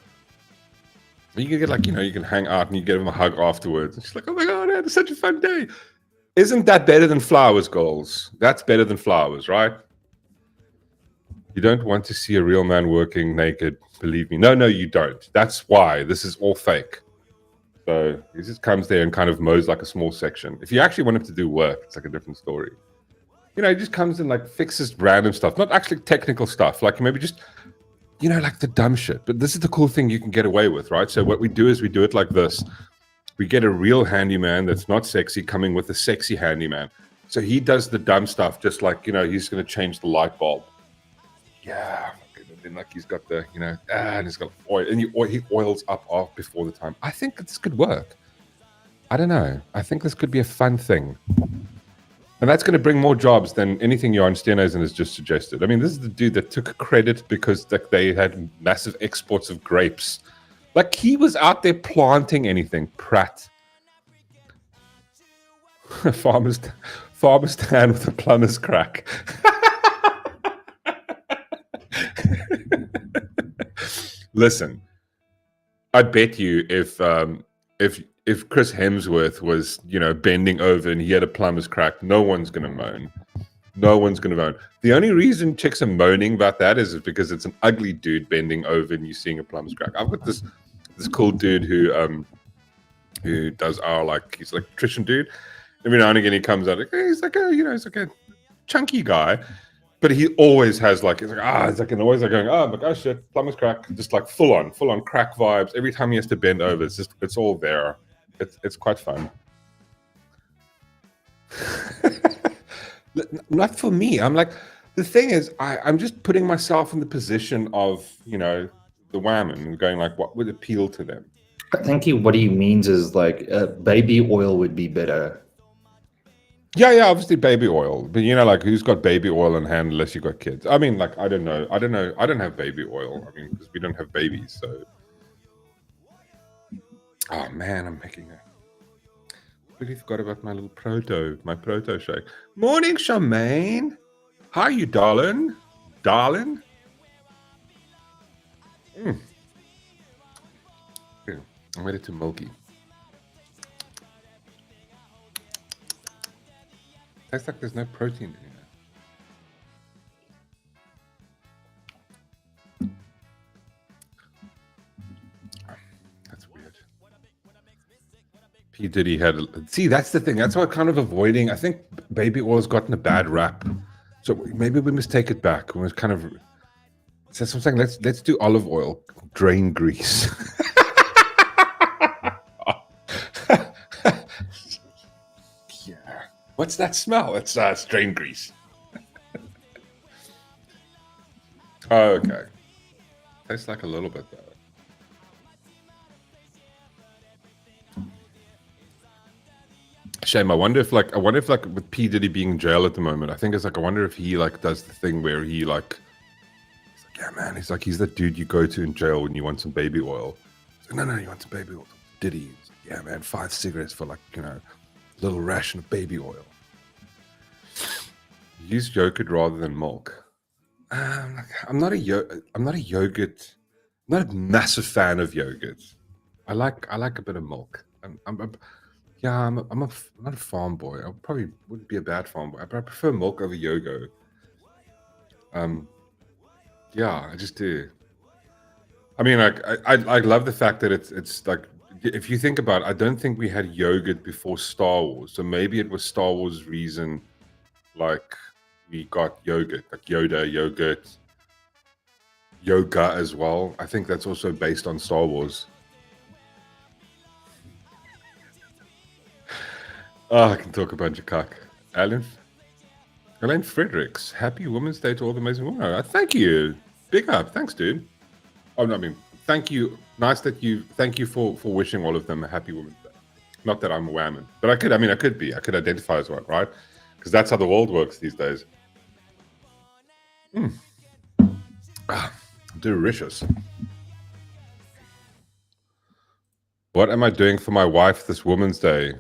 You can get like, you know, you can hang out and you give him a hug afterwards. And she's like, oh my God, I had such a fun day. Isn't that better than flowers, goals? That's better than flowers, right? You don't want to see a real man working naked, believe me. No, you don't. That's why this is all fake. So he just comes there and kind of mows like a small section. If you actually want him to do work, it's like a different story. You know, he just comes and like fixes random stuff, not actually technical stuff. Like maybe just, you know, like the dumb shit. But this is the cool thing you can get away with, right? So what we do is we do it like this. We get a real handyman that's not sexy coming with a sexy handyman. So he does the dumb stuff, just like, you know, he's going to change the light bulb. Yeah. And then like he's got the, you know, and he's got oil. And he oils up off before the time. I think this could work. I don't know. I think this could be a fun thing. And that's going to bring more jobs than anything Johan Steenhuisen has just suggested. I mean, this is the dude that took credit because like, they had massive exports of grapes. Like, he was out there planting anything. Pratt. Farmer's stand with a plumber's crack. Listen, I bet you if Chris Hemsworth was, you know, bending over and he had a plumber's crack, no one's going to moan. No one's going to moan. The only reason chicks are moaning about that is because it's an ugly dude bending over and you're seeing a plumber's crack. I've got this cool dude who does our, like, he's an electrician dude. Every now and again he comes out, like, hey, he's like, oh, you know, he's like, chunky guy, but he always has like, it's like always like going, oh, oh shit, plumber's crack, just like full on crack vibes. Every time he has to bend over, it's all there. It's quite fun. Not for me. I'm like, the thing is, I'm just putting myself in the position of, you know, the whammon and going like, what would appeal to them? I think what he means is like baby oil would be better. Yeah, obviously baby oil, but you know, like who's got baby oil in hand unless you got kids? I mean, like I don't know. I don't have baby oil. I mean, because we don't have babies. So, oh man, I'm making a. I really forgot about my little proto shake. Morning, Charmaine. How are you, darling? Darling. Yeah, I'm ready to milky. Tastes like there's no protein in it. That's weird. P. Diddy had... See, that's the thing. That's what kind of avoiding... I think baby oil's gotten a bad rap. So maybe we must take it back. We're kind of... So I'm saying, let's do olive oil. Drain grease. What's that smell? It's drain grease. Oh, okay. Tastes like a little bit though. Shame. I wonder if like with P. Diddy being in jail at the moment, I think it's like I wonder if he like does the thing where he like, he's like, yeah man, he's that dude you go to in jail when you want some baby oil. He's like, no, you want some baby oil. Diddy. He's like, yeah man, 5 cigarettes for like, you know, little ration of baby oil. Use yogurt rather than milk. I'm not a yogurt. I'm not a massive fan of yogurt. I like a bit of milk. I'm not a farm boy. I probably wouldn't be a bad farm boy, but I prefer milk over yogurt. Yeah, I just do. I mean, like I love the fact that it's like, if you think about it, I don't think we had yogurt before Star Wars. So maybe it was Star Wars' reason, like we got yogurt, like Yoda, yogurt, yoga as well. I think that's also based on Star Wars. Oh, I can talk a bunch of cock. Elaine Fredericks, happy Women's Day to all the amazing women. Thank you. Big up. Thanks, dude. Oh, no, I mean, thank you. Nice that thank you for wishing all of them a happy Women's Day. Not that I'm a whammon, but I could identify as one, right? Because that's how the world works these days. Delicious. What am I doing for my wife this Women's Day?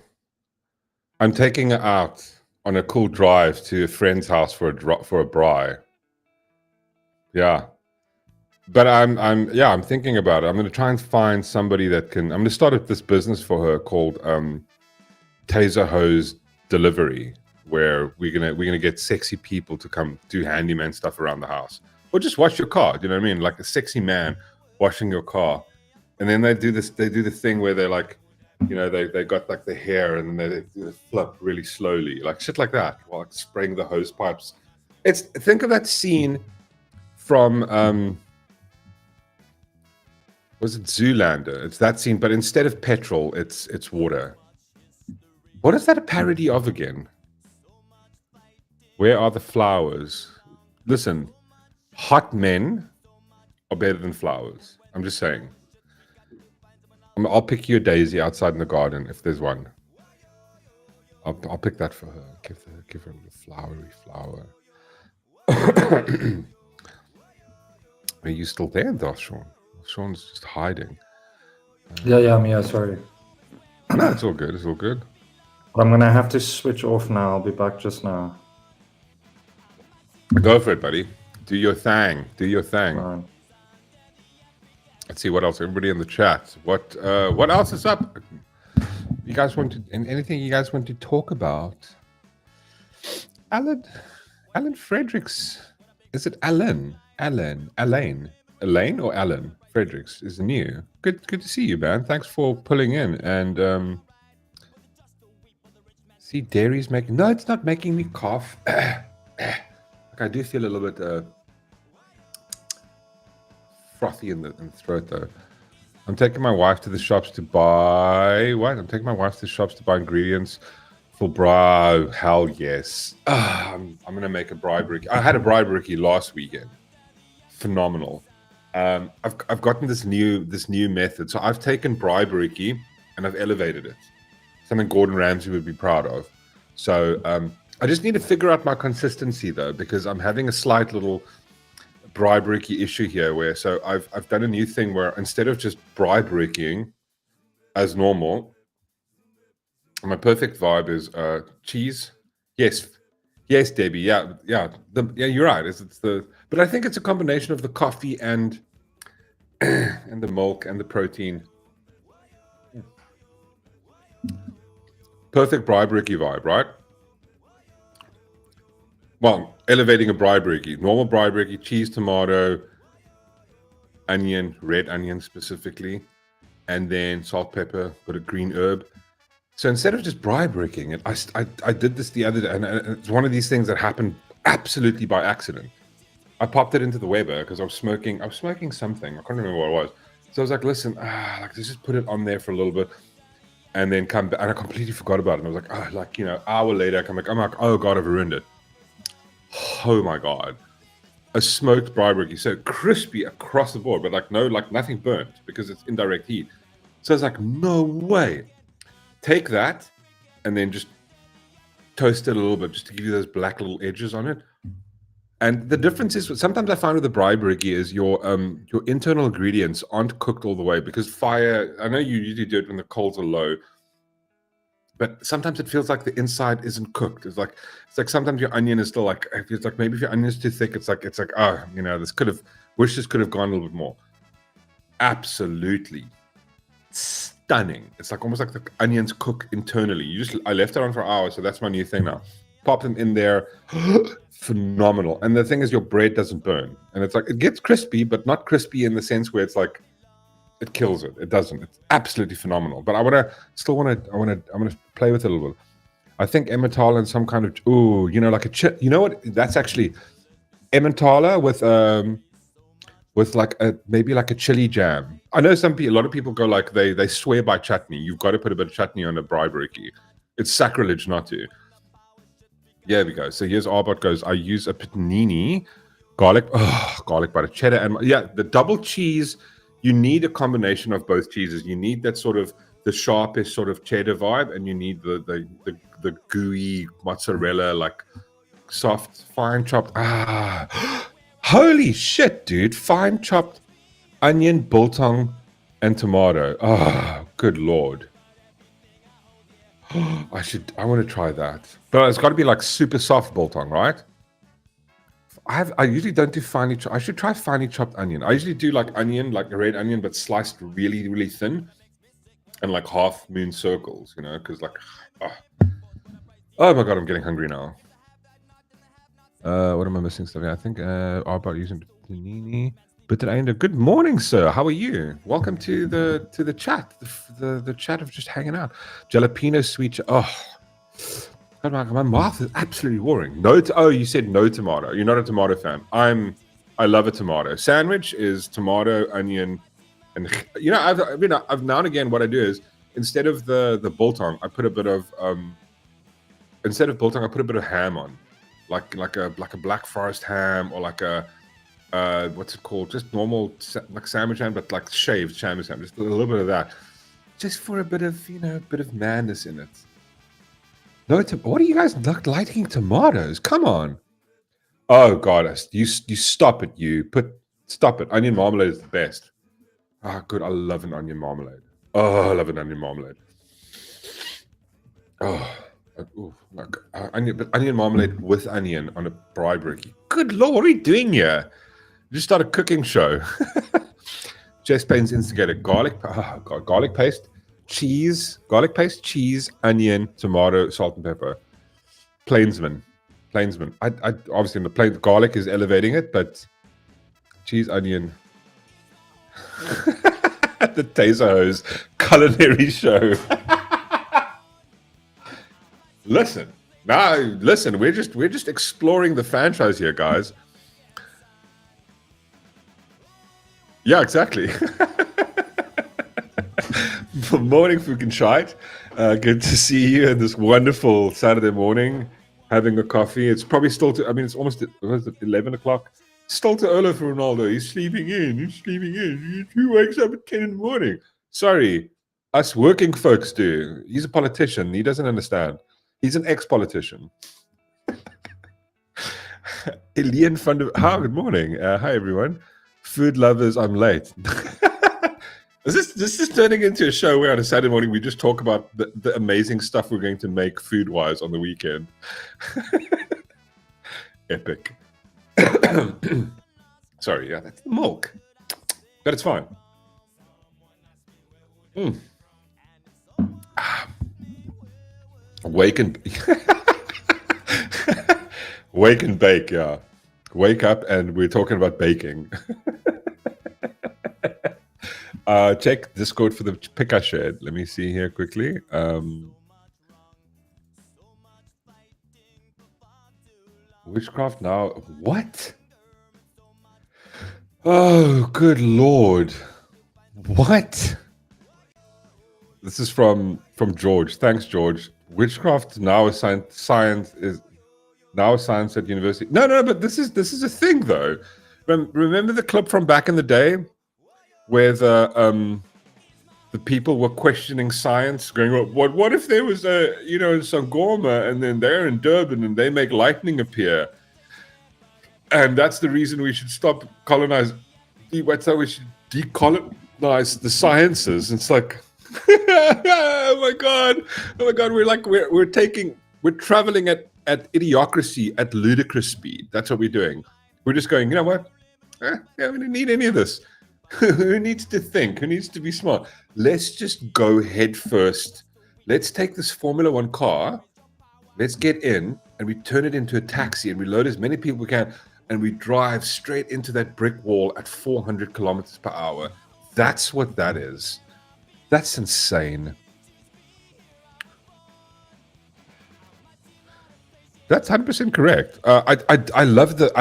I'm taking her out on a cool drive to a friend's house for a braai. Yeah. But I'm thinking about it. I'm going to try and find somebody that can. I'm going to start up this business for her called Taser Hose Delivery, where we're gonna get sexy people to come do handyman stuff around the house, or just wash your car. You know what I mean? Like a sexy man washing your car, and then they do this. They do the thing where they're like, you know, they got like the hair and they flip really slowly, like shit like that, while like spraying the hose pipes. Think of that scene from was it Zoolander? It's that scene, but instead of petrol, it's water. What is that a parody of again? Where are the flowers? Listen, hot men are better than flowers. I'm just saying. I'll pick you a daisy outside in the garden if there's one. I'll pick that for her. Give her a little flowery flower. Are you still there, though, Sean? Sean's just hiding. Yeah, I'm here. Sorry. No, it's all good. It's all good. I'm gonna have to switch off now. I'll be back just now. Go for it, buddy. Do your thing. Do your thing. Right. Let's see what else. Everybody in the chat. What else is up? You guys want to anything you guys want to talk about? Alan Fredericks. Is it Elaine or Alan Fredericks is new. Good to see you, man. Thanks for pulling in. And see, dairy's making... No, it's not making me cough. Like I do feel a little bit frothy in the throat though. I'm taking my wife to the shops to buy what? I'm taking my wife to the shops to buy ingredients for bro. Hell yes. I'm gonna make a braai brickie. I had a braai brickie last weekend. Phenomenal. I've gotten this new method. So I've taken braai brickie and I've elevated it. Something Gordon Ramsay would be proud of. So I just need to figure out my consistency though, because I'm having a slight little braai brickie issue here where so I've done a new thing where instead of just braai brickieing as normal, my perfect vibe is cheese. Yes, Debbie. Yeah, you're right. But I think it's a combination of the coffee and and the milk and the protein. Perfect braai brickie vibe, right? Well, elevating a braai brickie, normal braai brickie, cheese, tomato, onion, red onion specifically, and then salt, pepper, bit of green herb. So instead of just braai bricking it, I did this the other day, and it's one of these things that happened absolutely by accident. I popped it into the Weber because I was smoking something. I can't remember what it was. So I was like, listen, let's just put it on there for a little bit, and then come back. And I completely forgot about it. And I was like, hour later, I'm like, oh God, I've ruined it. Oh my God. A smoked braai brickie, so crispy across the board, but nothing burnt because it's indirect heat. So I was like, no way. Take that and then just toast it a little bit just to give you those black little edges on it. And the difference is sometimes I find with the braai brickie is your internal ingredients aren't cooked all the way because fire, I know you usually do it when the coals are low, but sometimes it feels like the inside isn't cooked. It's like sometimes your onion is still like, it's like maybe if your onion is too thick, it's like this could have gone a little bit more. Absolutely stunning. It's like almost like the onions cook internally. I left it on for hours, so that's my new thing now. Pop them in there. Phenomenal. And the thing is your bread doesn't burn. And it's like it gets crispy, but not crispy in the sense where it's like it kills it. It doesn't. It's absolutely phenomenal. But I want to play with it a little bit. I think Emmentaler and some kind of like a you know what? That's actually Emmentaler with like maybe like a chili jam. I know a lot of people go like they swear by chutney. You've got to put a bit of chutney on a braai brickie. It's sacrilege not to. Yeah, we go. So here's Arbot goes, I use a panini, garlic butter, cheddar, and the double cheese. You need a combination of both cheeses. You need that sort of the sharpest sort of cheddar vibe, and you need the gooey mozzarella, like soft, fine chopped. Holy shit, dude! Fine chopped onion, biltong, and tomato. Good lord. I want to try that, but it's got to be like super soft biltong, right? I usually don't do finely chopped. I should try finely chopped onion. I usually do like onion, like a red onion, but sliced really, really thin, and like half moon circles, because like, oh my God, I'm getting hungry now. What am I missing stuff? I think about using panini. But good morning, sir. How are you? Welcome to the chat. The chat of just hanging out. Jalapeno sweet. God, my mouth is absolutely watering. You said no tomato. You're not a tomato fan. I love a tomato. Sandwich is tomato, onion, and I've now and again what I do is instead of the biltong, I put a bit of ham on, like a Black Forest ham or like a what's it called? Just normal like sandwich ham, but like shaved sandwich ham. Just a little bit of that, just for a bit of madness in it. No, what are you guys liking tomatoes? Come on. Oh God, you stop it. Stop it. Onion marmalade is the best. Good. I love an onion marmalade. Oh, I love an onion marmalade. Onion marmalade with onion on a braai brickie. Good Lord, what are you doing here? Just start a cooking show. Jess Payne's instigated garlic paste, cheese, onion, tomato, salt and pepper. Plainsman. I obviously the plain garlic is elevating it, but cheese, onion. The Taser Hose culinary show. Listen, Now, listen, we're just exploring the franchise here, guys. Yeah, exactly. Morning, Fukin Shite. Good to see you on this wonderful Saturday morning, having a coffee. It's probably still it's almost 11 o'clock. Still too early for Ronaldo. He's sleeping in. He wakes up at 10 in the morning. Sorry, us working folks do. He's a politician. He doesn't understand. He's an ex-politician. Elian van der... good morning. Hi, everyone. Food lovers, I'm late. This is turning into a show where on a Saturday morning we just talk about the amazing stuff we're going to make food-wise on the weekend. Epic. Sorry, yeah, that's the milk. But it's fine. Wake and wake and bake, yeah. Wake up and we're talking about baking. Check Discord for the pick I shared. Let me see here quickly. Witchcraft now. What? Oh, good lord. What? This is from George. Thanks, George. Witchcraft now is science is now science at university. No, but this is a thing though. Remember the clip from back in the day where the people were questioning science, going, what if there was a, in Sangoma and then they're in Durban and they make lightning appear, and that's the reason we should stop colonizing. What's that? We should decolonize the sciences. It's like, oh my god, we're traveling at idiocracy at ludicrous speed. That's what we're doing. We're just going, you know what? We don't need any of this. Who needs to think? Who needs to be smart? Let's just go head first. Let's take this Formula One car. Let's get in and we turn it into a taxi and we load as many people we can and we drive straight into that brick wall at 400 kilometers per hour. That's what that is. That's insane. That's 100% correct. I love the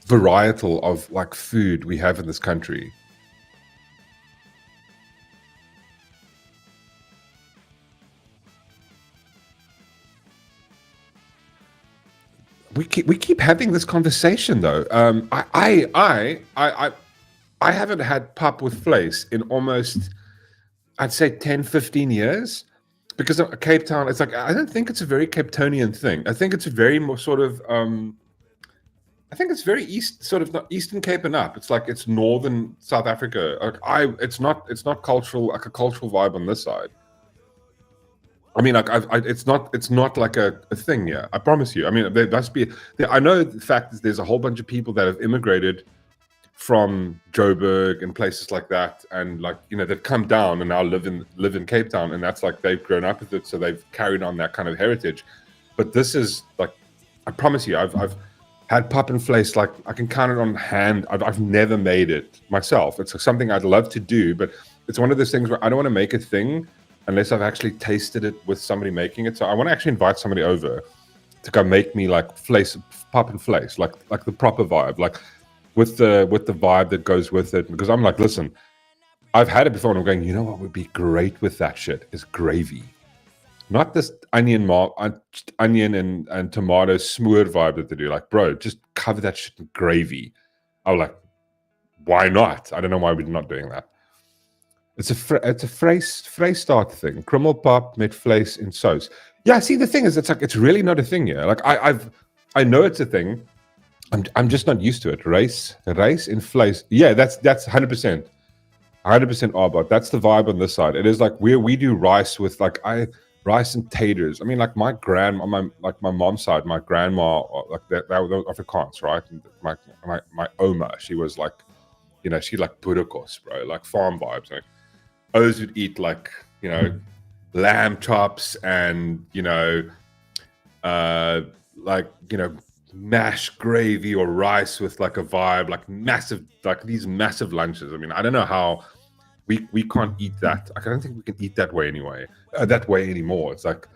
varietal of like food we have in this country. We keep having this conversation though. I haven't had pap with vlees in almost, I'd say 10, 15 years. Because of Cape Town, it's like, I don't think it's a very Cape Townian thing. I think it's a very more sort of, I think it's very east, sort of not Eastern Cape and up. It's like it's northern South Africa. Like it's not cultural, like a cultural vibe on this side. I mean, like it's not like a thing. Yeah, I promise you. I mean, there must be. I know the fact that there's a whole bunch of people that have immigrated from Joburg and places like that, and like they've come down and now live in Cape Town, and that's like they've grown up with it, so they've carried on that kind of heritage. But this is like, I promise you, I've had pap and vlees, like I can count it on hand. I've never made it myself. It's something I'd love to do, but it's one of those things where I don't want to make a thing unless I've actually tasted it with somebody making it. So I want to actually invite somebody over to go make me like pap and vlees, like the proper vibe, like with the vibe that goes with it. Because I'm like, listen, I've had it before and I'm going, you know what would be great with that shit is gravy. Not this onion and tomato smear vibe that they do. Like, bro, just cover that shit in gravy. I was like, why not? I don't know why we're not doing that. It's a Vrystaat thing. Krummel pap met vlees in sauce. Yeah, see, the thing is, it's really not a thing here. Like I know it's a thing. I'm just not used to it. Rice in vlees. Yeah, that's 100%. 100% Arbot. That's the vibe on this side. It is like we do rice with rice and taters. I mean, like my mom's side, my grandma, like that was Afrikaans, right? And my oma, she was like, she like Budakos, bro, like farm vibes. Like O's would eat like, lamb chops and, mashed gravy or rice with like a vibe, like massive, like these massive lunches. I mean, I don't know how we can't eat that. I don't think we can eat that way anyway. That way anymore. It's like,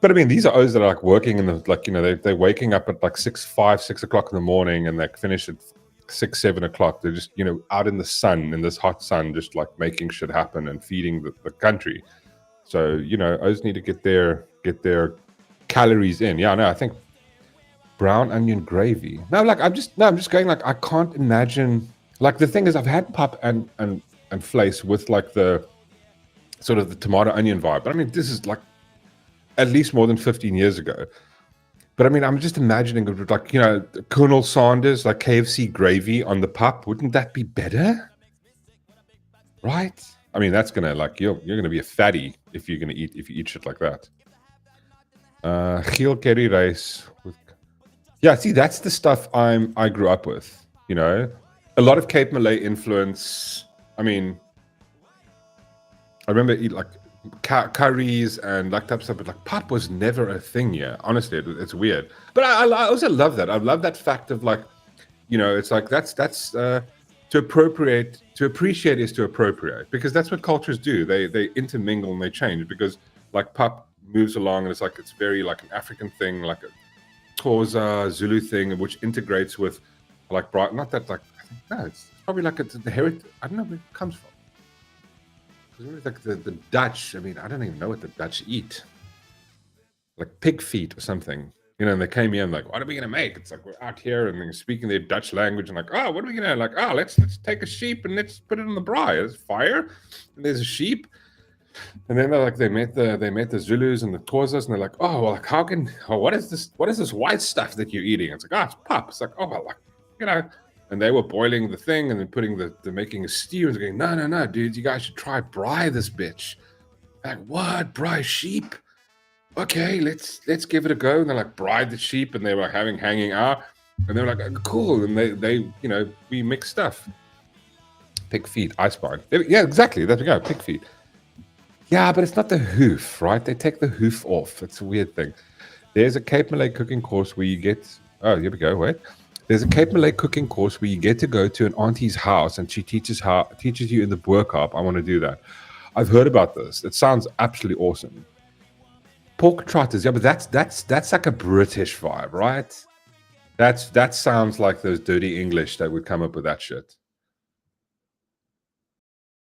But I mean, these are O's that are like working in the, like, you know, they're waking up at like 6 o'clock in the morning, and they finish at 6, 7 o'clock. They're just, you know, out in the sun, in this hot sun, just like making shit happen and feeding the country. So, you know, O's need to get their calories in. Yeah, no, I think brown onion gravy. No, like I'm just going, like, I can't imagine. Like, the thing is, I've had pap and vleis with like the sort of the tomato onion vibe. But I mean, this is like at least more than 15 years ago. But I mean, I'm just imagining it with, like, you know, Colonel Sanders, like KFC gravy on the pap. Wouldn't that be better? Right? I mean, that's gonna, like, you're gonna be a fatty if you eat shit like that. Geel curry rice with, yeah. See, that's the stuff I grew up with. You know, a lot of Cape Malay influence. I mean, I remember eat like curries and like type of stuff, but like pap was never a thing. Yeah, honestly, it's weird. But I also love that. I love that fact of, like, you know, it's like that's to appropriate. To appreciate is to appropriate, because that's what cultures do. They intermingle and they change, because like pap moves along and it's like, it's very like an African thing, like a Xhosa Zulu thing, which integrates with like bright. Not that, like, I think, no, it's probably like it's the heritage. I don't know where it comes from. Like the Dutch, I mean, I don't even know what the Dutch eat. Like pig feet or something. You know, and they came here and like, what are we going to make? It's like, we're out here and they're speaking their Dutch language and like, oh, what are we going to, like, oh, let's take a sheep and let's put it on the braai. There's fire and there's a sheep. And then they're like, they met the Zulus and the Xhosas, and they're like, oh, well, like, what is this white stuff that you're eating? It's like, oh, it's pap. It's like, oh, well, like, you know. And they were boiling the thing and then putting making a stew, and going, no, dude, you guys should try braai this bitch. Like, what? Braai sheep? Okay, let's give it a go. And they're like, braai the sheep, and they were hanging out, and they were like, oh, cool. And they you know, we mix stuff. Pig feet, I spine. Yeah, exactly. There we go, pig feet. Yeah, but it's not the hoof, right? They take the hoof off. It's a weird thing. There's a Cape Malay cooking course where you get. Oh, here we go. Wait. There's a Cape Malay cooking course where you get to go to an auntie's house and she teaches you in the Boerkaap. I want to do that. I've heard about this. It sounds absolutely awesome. Pork trotters, yeah, but that's like a British vibe, right? That sounds like those dirty English that would come up with that shit.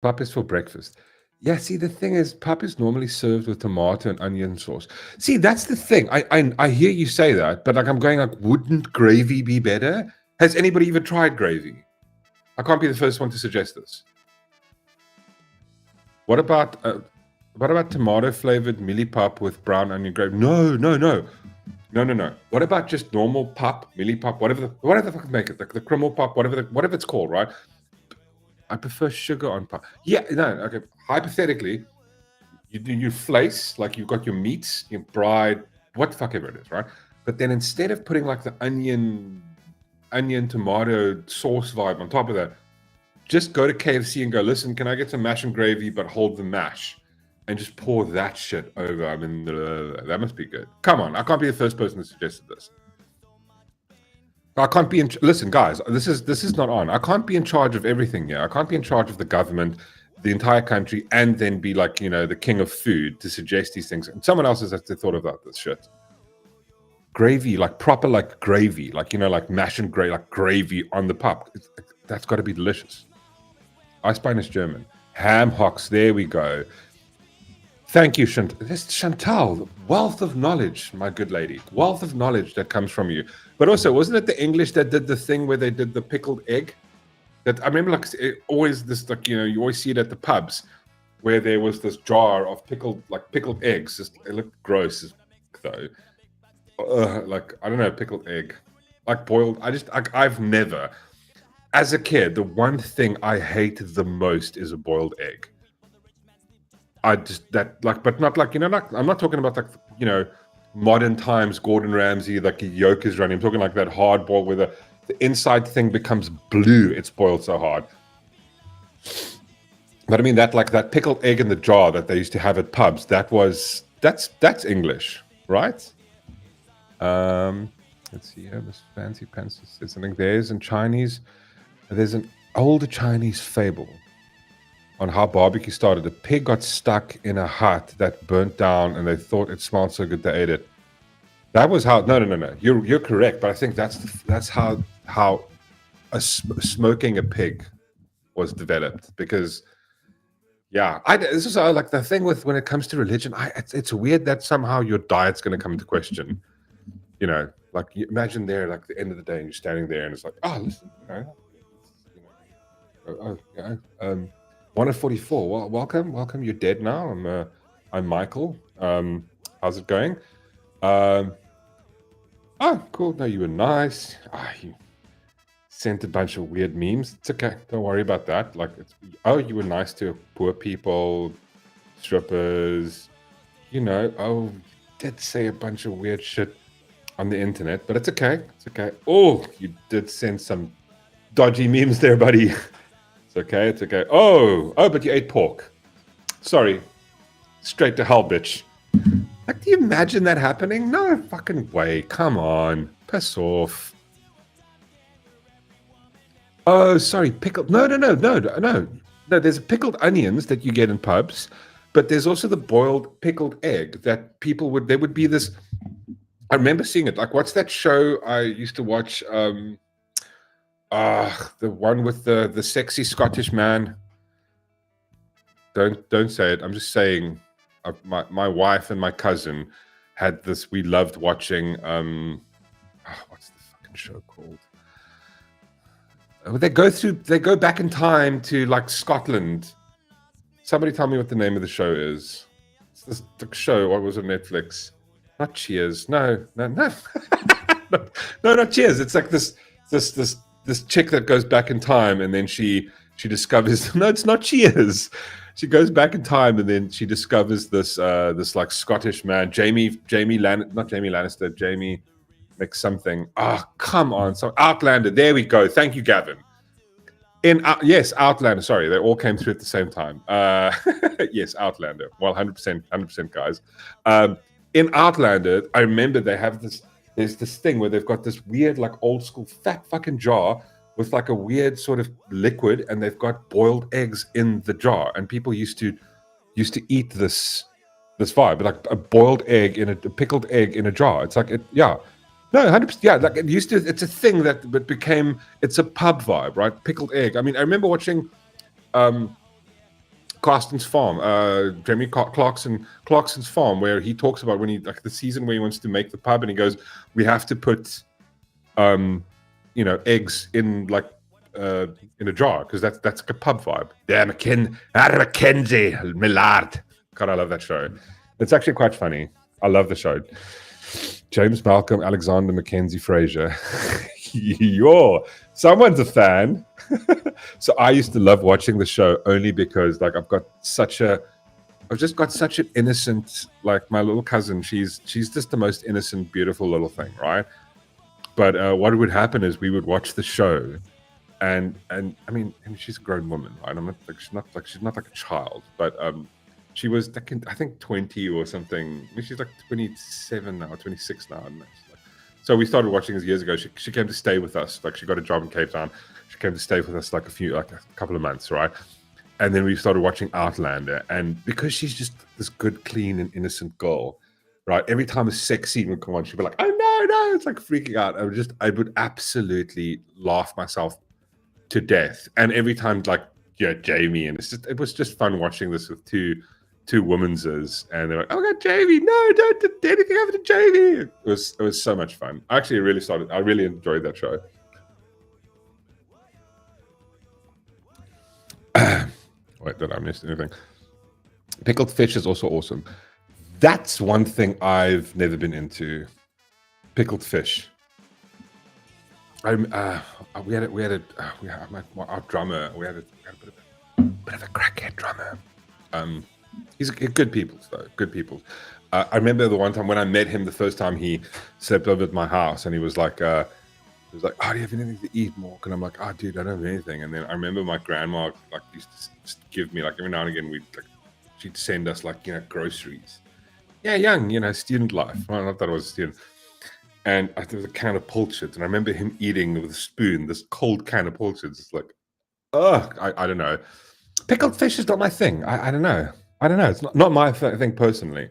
Pap is for breakfast. Yeah, see, the thing is, pap is normally served with tomato and onion sauce. See, that's the thing. I hear you say that, but like, I'm going like, wouldn't gravy be better? Has anybody even tried gravy? I can't be the first one to suggest this. What about tomato flavored mealie pap with brown onion gravy? No. What about just normal pap, mealie pap, whatever the fuck make it, like the crimmel pap, whatever it's called, right? I prefer sugar on pap. Yeah, no, okay. Hypothetically, you vleis, like you've got your meats, your bride, what the fuck ever it is, right? But then instead of putting like the onion tomato sauce vibe on top of that, just go to KFC and go, listen, can I get some mash and gravy, but hold the mash, and just pour that shit over. I mean, that must be good. Come on, I can't be the first person to suggest this. I can't be in. Listen, guys, this is not on. I can't be in charge of everything here. I can't be in charge of the government, the entire country, and then be like, you know, the king of food to suggest these things. And someone else has thought about this shit. Gravy, like proper, like gravy, like, you know, like mash and gravy, like gravy on the pap. That's got to be delicious. Eisbein is German. Ham hocks. There we go. Thank you, Chantal. Wealth of knowledge, my good lady. Wealth of knowledge that comes from you. But also, wasn't it the English that did the thing where they did the pickled egg? That I remember, like, always this, like, you know, you always see it at the pubs, where there was this jar of pickled eggs. Just, it looked gross, though. Like, I don't know, pickled egg, like boiled. I've never, as a kid, the one thing I hated the most is a boiled egg. But not like, you know, like, I'm not talking about like, you know, modern times Gordon Ramsay, like the yolk is running. I'm talking like that hard boil where the inside thing becomes blue. It's boiled so hard. But I mean, that pickled egg in the jar that they used to have at pubs, that's English, right? Let's see here, this fancy pants is something. There's in Chinese, there's an older Chinese fable. on how barbecue started. A pig got stuck in a hut that burnt down, and they thought it smelled so good they ate it. That was how. No. You're correct, but I think that's how smoking a pig was developed. Because yeah, this is like the thing with when it comes to religion. It's weird that somehow your diet's going to come into question. You know, like you imagine there, like the end of the day, and you're standing there, and it's like, oh, listen, yeah, 1:44. Well, welcome. You're dead now. I'm Michael. How's it going? Oh, cool. No, you were nice. You sent a bunch of weird memes. It's okay. Don't worry about that. Like, you were nice to poor people, strippers. You did say a bunch of weird shit on the internet, but it's okay. It's okay. Oh, you did send some dodgy memes there, buddy. It's okay. It's okay. Oh, but you ate pork. Sorry. Straight to hell, bitch. Like, do you imagine that happening? No fucking way. Come on. Piss off. Oh, sorry. Pickled. No. No, there's pickled onions that you get in pubs, but there's also the boiled pickled egg that there would be this. I remember seeing it. Like, what's that show I used to watch? The one with the sexy Scottish man. Don't say it. I'm just saying. My wife and my cousin had this. We loved watching. What's the fucking show called? They go back in time to like Scotland. Somebody tell me what the name of the show is. It's the show. What was on Netflix? Not Cheers. No. No, not Cheers. It's like this chick that goes back in time, and then she discovers. No, it's not Cheers. She goes back in time, and then she discovers this like Scottish man, Jamie McSomething. Oh, come on. So Outlander. There we go. Thank you, Gavin. Yes, Outlander. Sorry, they all came through at the same time. Yes, Outlander. Well, 100%, guys. In Outlander, I remember they have this. There's this thing where they've got this weird, like old school fat fucking jar with like a weird sort of liquid, and they've got boiled eggs in the jar, and people used to eat this vibe, like a boiled egg in a pickled egg in a jar. It's like No, 100%. Yeah, like it used to. It's a thing that became. It's a pub vibe, right? Pickled egg. I mean, I remember watching Clarkson's Farm, Jeremy Clarkson's Farm, where he talks about when he like the season where he wants to make the pub, and he goes, "We have to put, eggs in like in a jar because that's like a pub vibe." Damn, Mackenzie Millard. God, I love that show. It's actually quite funny. I love the show. James Malcolm, Alexander Mackenzie Fraser. Someone's a fan. So I used to love watching the show only because like I've just got such an innocent, like my little cousin, she's just the most innocent, beautiful little thing, right? But what would happen is we would watch the show and I mean she's a grown woman, right? She's not like a child, but she was, I think, 20 or something. I mean, she's like 27 now, 26 now. And so we started watching this years ago. She came to stay with us. Like, she got a job in Cape Town. She came to stay with us like a couple of months, right? And then we started watching Outlander. And because she's just this good, clean, and innocent girl, right? Every time a sex scene would come on, she'd be like, "Oh no!" It's like freaking out. I would absolutely laugh myself to death. And every time, like, Jamie, and it was just fun watching this with two womanses, and they're like, "Oh my God, Jamie! No, don't do anything happen to Jamie!" It was so much fun. I really enjoyed that show. Wait, did I miss anything? Pickled fish is also awesome. That's one thing I've never been into. Pickled fish. We had our drummer. We had a bit of a crackhead drummer. He's good people, though. Good people. I remember the one time when I met him the first time, he slept over at my house, and he was like, "Oh, do you have anything to eat, Mork?" And I'm like, "Oh, dude, I don't have anything." And then I remember my grandma like used to just give me, like, every now and again she'd send us like groceries. Yeah, young, student life. Well, not that I was a student. And there was a can of pilchards, and I remember him eating with a spoon this cold can of pilchards. It's like, I don't know. Pickled fish is not my thing. I don't know. I don't know. It's not my thing personally.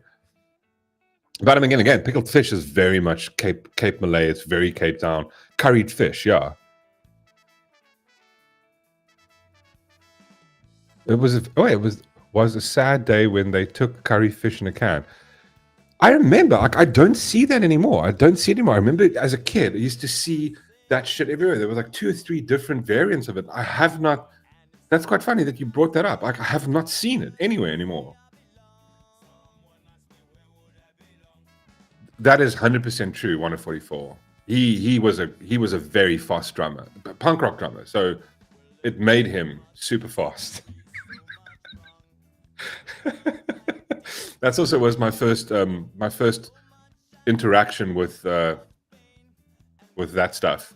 But I mean, again, pickled fish is very much Cape Malay. It's very Cape Town. Curried fish, yeah. It was a sad day when they took curry fish in a can. I remember, like, I don't see that anymore. I don't see it anymore. I remember as a kid, I used to see that shit everywhere. There was like 2 or 3 different variants of it. I have not. That's quite funny that you brought that up. Like, I have not seen it anywhere anymore. That is 100% true. 144. He was a very fast drummer, punk rock drummer. So it made him super fast. That's also was my first interaction with that stuff.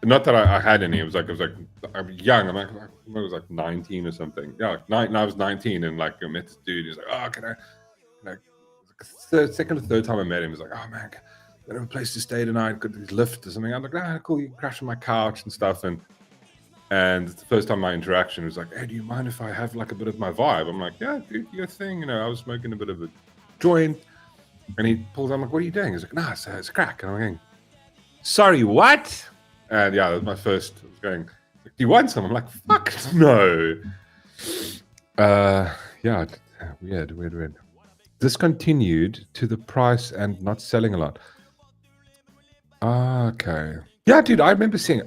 Not that I had any. It was like I'm young. I was like 19 or something. Yeah, I was 19 and like I met this dude. He's like, oh, can I second or third time I met him, he's like, oh man, I have a place to stay tonight. Could this lift or something? I'm like, ah, cool. You can crash on my couch and stuff. And the first time my interaction was like, hey, do you mind if I have like a bit of my vibe? I'm like, yeah, do your thing. You know, I was smoking a bit of a joint, and he pulls out. I'm like, what are you doing? He's like, nah, it's crack. And I'm going, sorry, what? And yeah, that was my first. I was going, do you want some? I'm like, fuck no. Yeah, weird. Discontinued to the price and not selling a lot. Okay. Yeah, dude, I remember seeing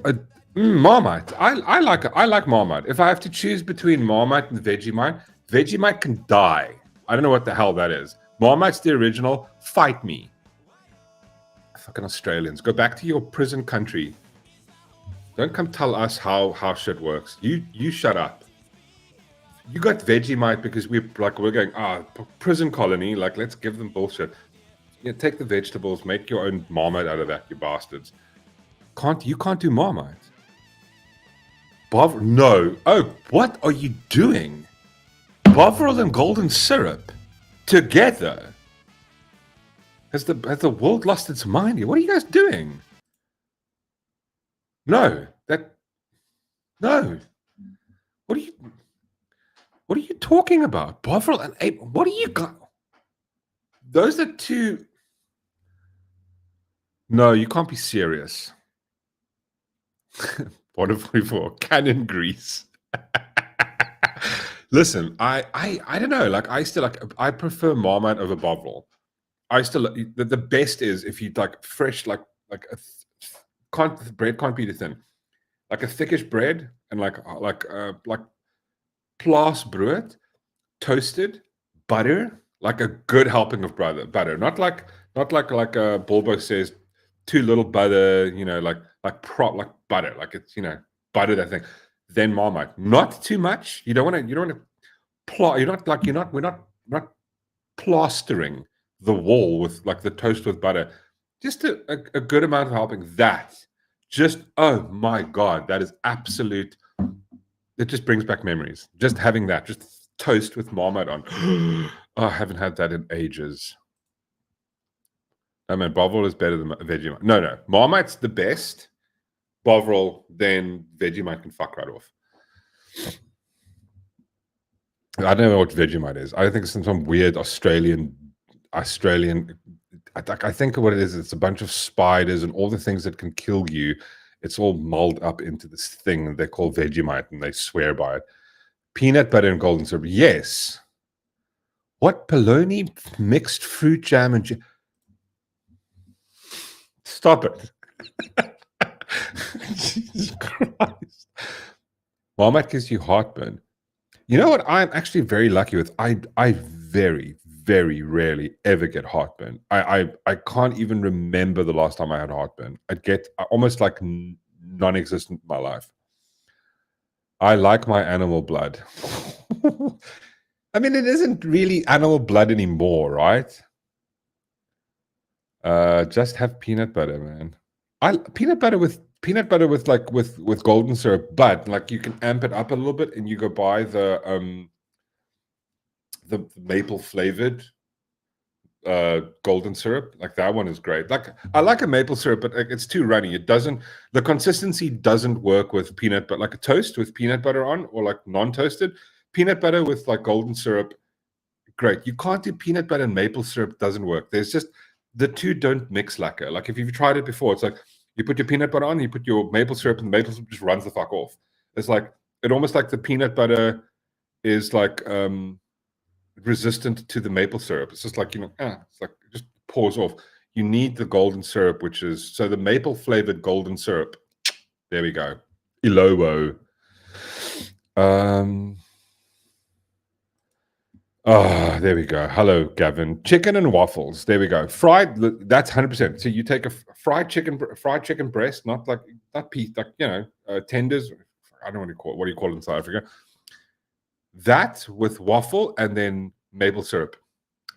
Marmite. I like Marmite. If I have to choose between Marmite and Vegemite can die. I don't know what the hell that is. Marmite's the original. Fight me. Fucking Australians. Go back to your prison country. Don't come tell us how shit works. You shut up. You got Vegemite because we're going, prison colony, like let's give them bullshit. You know, take the vegetables, make your own Marmite out of that, you bastards. You can't do Marmite. No. Oh, what are you doing? Bovril and golden syrup together. Has the world lost its mind here? What are you guys doing? No. What are you talking about? Bovril and ape. What are you got? Those are two. No, you can't be serious. 144 cannon grease. Listen, I don't know. Like I prefer Marmite over Bovril. The best is if you like fresh the bread can't be too thin, like a thickish bread and like plaasbrood, toasted butter, like a good helping of butter, not like Bulbo says, too little butter, you know, like butter, like it's, you know, butter that thing. Then Marmite, not too much. We're not plastering the wall with like the toast with butter. Just a good amount of helping. That just, oh my god, that is absolute. It just brings back memories. Just having that, just toast with Marmite on. Oh, I haven't had that in ages. I mean, Bovril is better than Vegemite. No. Marmite's the best. Bovril, then Vegemite can fuck right off. I don't know what Vegemite is. I think it's some weird Australian. I think what it is, it's a bunch of spiders and all the things that can kill you. It's all mulled up into this thing they call Vegemite, and they swear by it. Peanut butter and golden syrup. Yes. What? Polony mixed fruit jam and Stop it. Jesus Christ. Marmite gives you heartburn. You know what I'm actually very lucky with? I very, very rarely ever get heartburn. I can't even remember the last time I had heartburn. I'd get almost like non-existent in my life. I like my animal blood. I mean, it isn't really animal blood anymore, right? Just have peanut butter, man. Peanut butter with golden syrup, but like you can amp it up a little bit, and you go buy the maple flavored golden syrup. Like that one is great. Like I like a maple syrup, but it's too runny. The consistency doesn't work with peanut butter. Like a toast with peanut butter on, or like non-toasted, peanut butter with like golden syrup, great. You can't do peanut butter and maple syrup, doesn't work. There's just, the two don't mix lacquer. Like if you've tried it before, it's like you put your peanut butter on, you put your maple syrup, and the maple syrup just runs the fuck off. It's like, it almost like the peanut butter is like resistant to the maple syrup. It's just like, it's like it just pours off. You need the golden syrup, which is, so the maple flavored golden syrup. There we go. Ilobo. Oh, there we go. Hello, Gavin. Chicken and waffles. There we go. Fried. That's 100%. So you take a fried chicken breast, not piece, like tenders. I don't know what do you call it in South Africa. That with waffle and then maple syrup.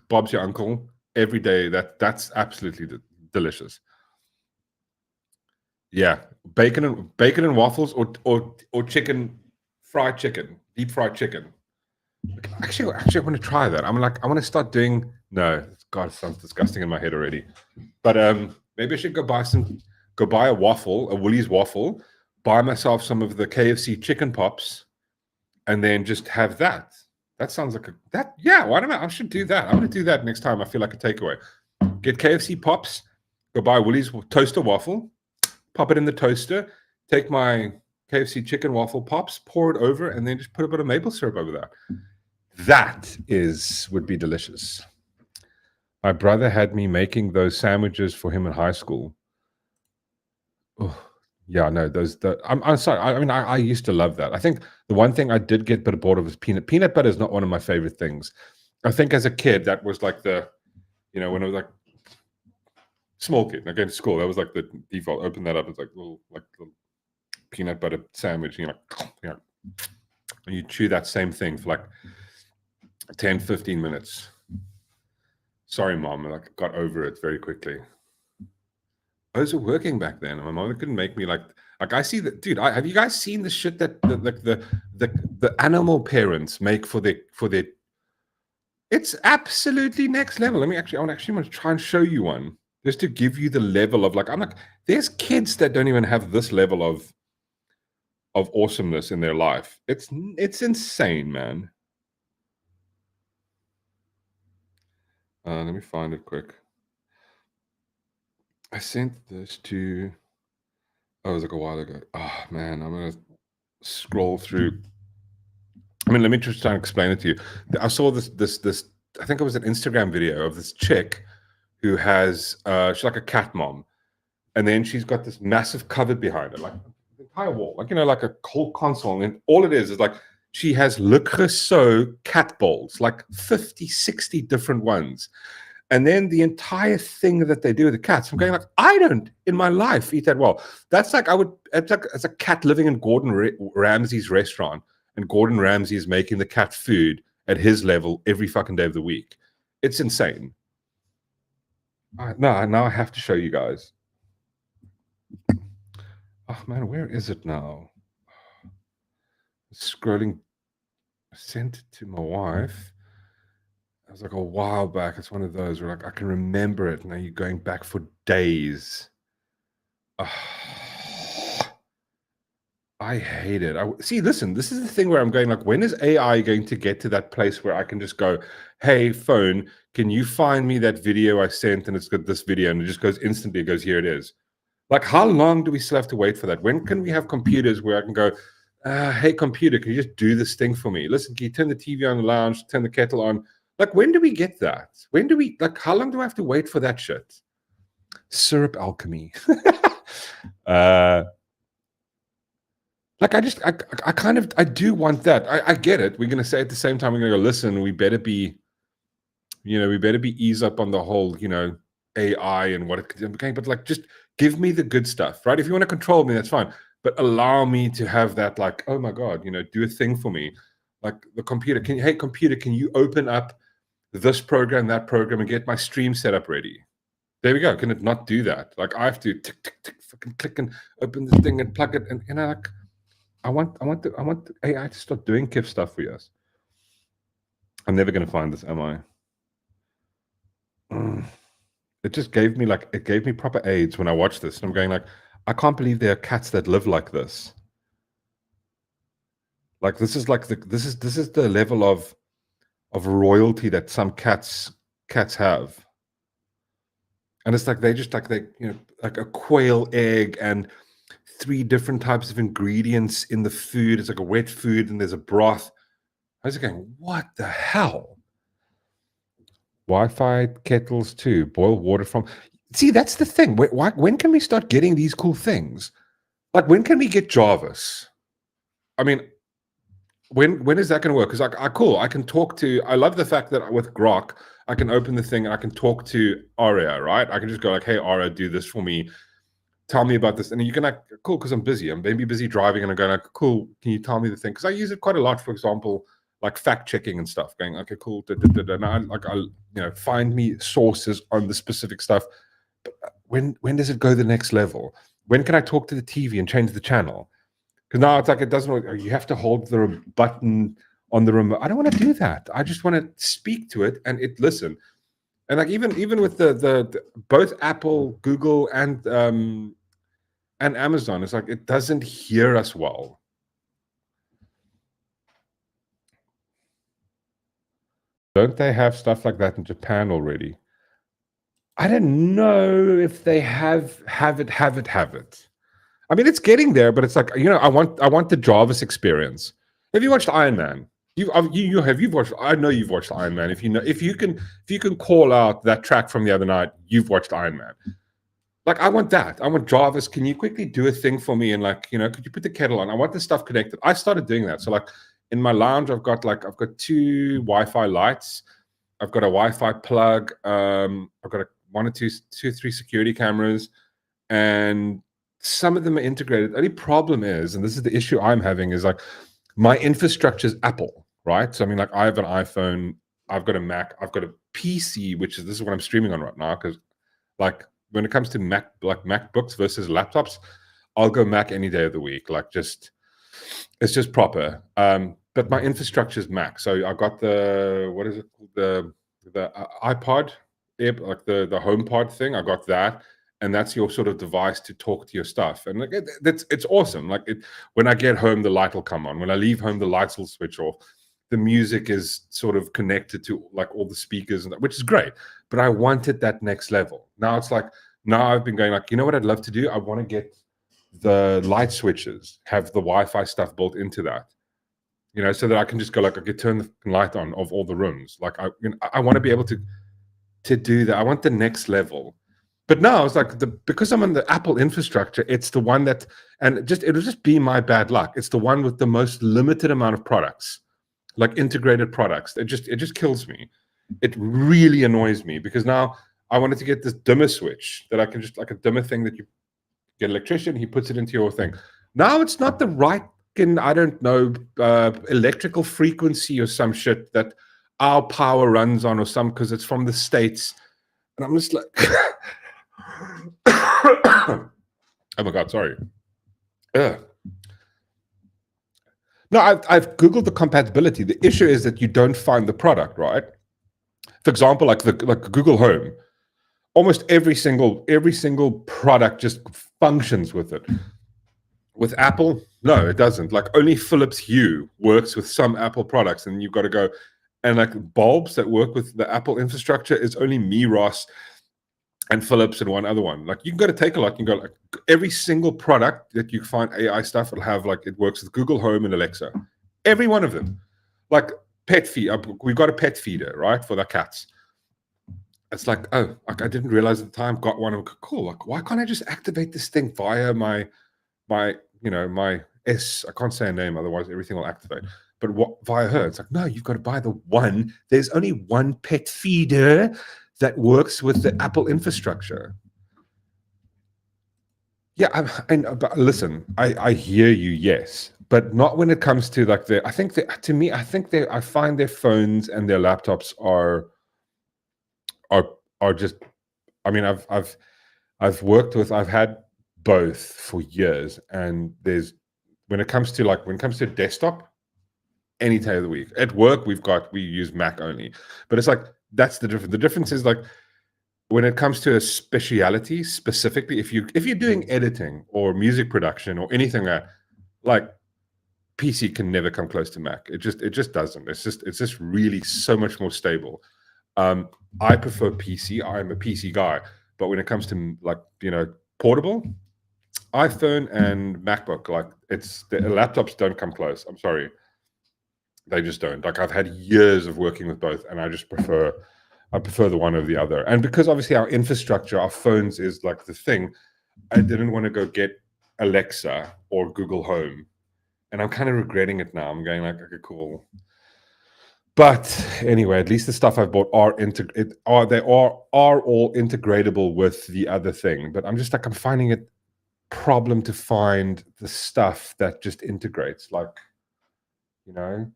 Bob's your uncle every day. That's absolutely delicious. Yeah, bacon and waffles, or chicken, fried chicken, deep fried chicken. Actually, I want to try that. I want to start doing. No, God, it sounds disgusting in my head already. But maybe I should go buy a waffle, a Woolies waffle, buy myself some of the KFC chicken pops, and then just have that. That sounds like yeah. Why don't I should do that? I'm going to do that next time I feel like a takeaway. Get KFC pops, go buy a Woolies toaster waffle, pop it in the toaster, take my KFC chicken waffle pops, pour it over, and then just put a bit of maple syrup over that. That would be delicious. My brother had me making those sandwiches for him in high school. Oh, yeah, no, I'm sorry. I mean, I used to love that. I think the one thing I did get a bit bored of was peanut. Peanut butter is not one of my favorite things. I think as a kid, that was like when I was like small kid, I going to school, that was like the default. Open that up, it's like little peanut butter sandwich. And you chew that same thing for like 10, 15 minutes. Sorry, Mom. I got over it very quickly. Those were working back then. My mom couldn't make me like I see that, dude. Have you guys seen the shit that the animal parents make for their? It's absolutely next level. I actually want to try and show you one just to give you the level of there's kids that don't even have this level of awesomeness in their life. It's insane, man. Let me find it quick. I sent this to. Oh, it was like a while ago. Oh man, I'm gonna scroll through. I mean, let me just try and explain it to you. I saw this. I think it was an Instagram video of this chick who has. She's like a cat mom, and then she's got this massive cupboard behind her, like the entire wall, like a whole console, and all it is like she has Le Creusot cat bowls, like 50, 60 different ones. And then the entire thing that they do with the cats, I'm going like, I don't in my life eat that well. That's like it's like as a cat living in Gordon Ramsay's restaurant, and Gordon Ramsay is making the cat food at his level every fucking day of the week. It's insane. Now I have to show you guys. Oh man, where is it now? Scrolling. I sent it to my wife. It was like a while back. It's one of those where I can remember it. Now you're going back for days. I hate it. See, listen, this is the thing where I'm going when is AI going to get to that place where I can just go, hey, phone, can you find me that video I sent? And it's got this video, and it just goes instantly. It goes, here it is. How long do we still have to wait for that? When can we have computers where I can go, hey, computer, can you just do this thing for me? Listen, can you turn the TV on the lounge, turn the kettle on? When do we get that? When do we, how long do I have to wait for that shit? Syrup alchemy. I do want that. I get it. We're going to say at the same time, we're going to go, listen, we better be ease up on the whole, AI and what it could be. But just give me the good stuff, right? If you want to control me, that's fine. But allow me to have that, oh my God, do a thing for me. The computer, hey, computer, can you open up this program, that program, and get my stream set up ready? There we go. Can it not do that? I have to tick, tick, tick, fucking click and open this thing and plug it. And I want the AI to start doing KIF stuff for us. I'm never going to find this, am I? It just gave me it gave me proper AIDS when I watched this. And I'm going I can't believe there are cats that live like this. Like this is like this is the level of royalty that some cats have. And it's like they like a quail egg and 3 different types of ingredients in the food. It's like a wet food and there's a broth. I was going, what the hell? Wi-Fi kettles too. Boil water from. See, that's the thing. When can we start getting these cool things? Like, when can we get Jarvis? I mean, when is that going to work? Because cool. I can talk to. I love the fact that with Grok, I can open the thing and I can talk to Aria, right? I can just go like, hey, Aria, do this for me. Tell me about this. And you can like, cool, because I'm busy. I'm maybe busy driving and I'm going like, cool, can you tell me the thing? Because I use it quite a lot, for example, like fact checking and stuff, going, okay, cool. And I find me sources on the specific stuff. But when does it go the next level? When can I talk to the TV and change the channel? Because now it's like it doesn't work. You have to hold the button on the remote. I don't want to do that. I just want to speak to it and it listen. And like even with the both Apple, Google, and Amazon, it's like it doesn't hear us well. Don't they have stuff like that in Japan already? I don't know if they have it. I mean, it's getting there, but it's like, I want the Jarvis experience. Have you watched Iron Man? You've watched. I know you've watched Iron Man. If you can call out that track from the other night, you've watched Iron Man. Like, I want that. I want Jarvis. Can you quickly do a thing for me? And like, could you put the kettle on? I want this stuff connected. I started doing that. So like in my lounge, I've got 2 Wi-Fi lights. I've got a Wi-Fi plug. I've got 1 or 2, 3 security cameras, and some of them are integrated. The only problem is, and this is the issue I'm having, is like my infrastructure is Apple, right? So I mean, like I have an iPhone, I've got a Mac, I've got a PC, this is what I'm streaming on right now. Because like when it comes to MacBooks versus laptops, I'll go Mac any day of the week. Like it's just proper. But my infrastructure is Mac. So I got what is it called? The iPod, like the HomePod thing. I got that. And that's your sort of device to talk to your stuff. And like it's awesome. Like when I get home, the light will come on. When I leave home, the lights will switch off. The music is sort of connected to like all the speakers, which is great. But I wanted that next level. Now it's like, now I've been going like, you know what I'd love to do? I want to get the light switches, have the Wi-Fi stuff built into that. So that I can just go like, I could turn the light on of all the rooms. Like I want to be able to do that. I want the next level. But now it's like because I'm on the Apple infrastructure, it's the one that, and it'll just be my bad luck. It's the one with the most limited amount of products, like integrated products. It just kills me. It really annoys me because now I wanted to get this dimmer switch that I can just like a dimmer thing that you get an electrician, he puts it into your thing. Now it's not the right, I don't know, electrical frequency or some shit that our power runs on or some, because it's from the States. And I'm just like, oh my God, sorry. No, I've Googled the compatibility. The issue is that you don't find the product, right? For example, like Google Home, almost every single product just functions with it. With Apple, no, it doesn't. Like only Philips Hue works with some Apple products, and you've got to go. And like bulbs that work with the Apple infrastructure is only me, Ross, and Philips and one other one. Like you can go to Take a Lot, you can go like every single product that you find AI stuff will have like it works with Google Home and Alexa. Every one of them. Like pet feed, we've got a pet feeder, right, for the cats. It's like, oh, like I didn't realize at the time, got one. I'm cool. Like, why can't I just activate this thing via my S? I can't say a name, otherwise everything will activate. But via her, it's like, no, you've got to buy the one. There's only one pet feeder that works with the Apple infrastructure. Yeah, but listen, I hear you, yes, but not when it comes to like I find their phones and their laptops are just, I mean, I've had both for years, and when it comes to desktop, any day of the week. At work, we use Mac only, but it's like that's the difference. The difference is like when it comes to a speciality, specifically, if you're doing editing or music production or anything like PC can never come close to Mac. It just doesn't. It's just really so much more stable. I prefer PC. I'm a PC guy, but when it comes to like portable, iPhone and MacBook, like the laptops don't come close. I'm sorry, they just don't. Like I've had years of working with both, and I prefer the one over the other. And because obviously our infrastructure, our phones is like the thing, I didn't want to go get Alexa or Google Home. And I'm kind of regretting it now. I'm going like, okay, cool. But anyway, at least the stuff I've bought are all integratable with the other thing. But I'm just like, I'm finding it problem to find the stuff that just integrates. Like, I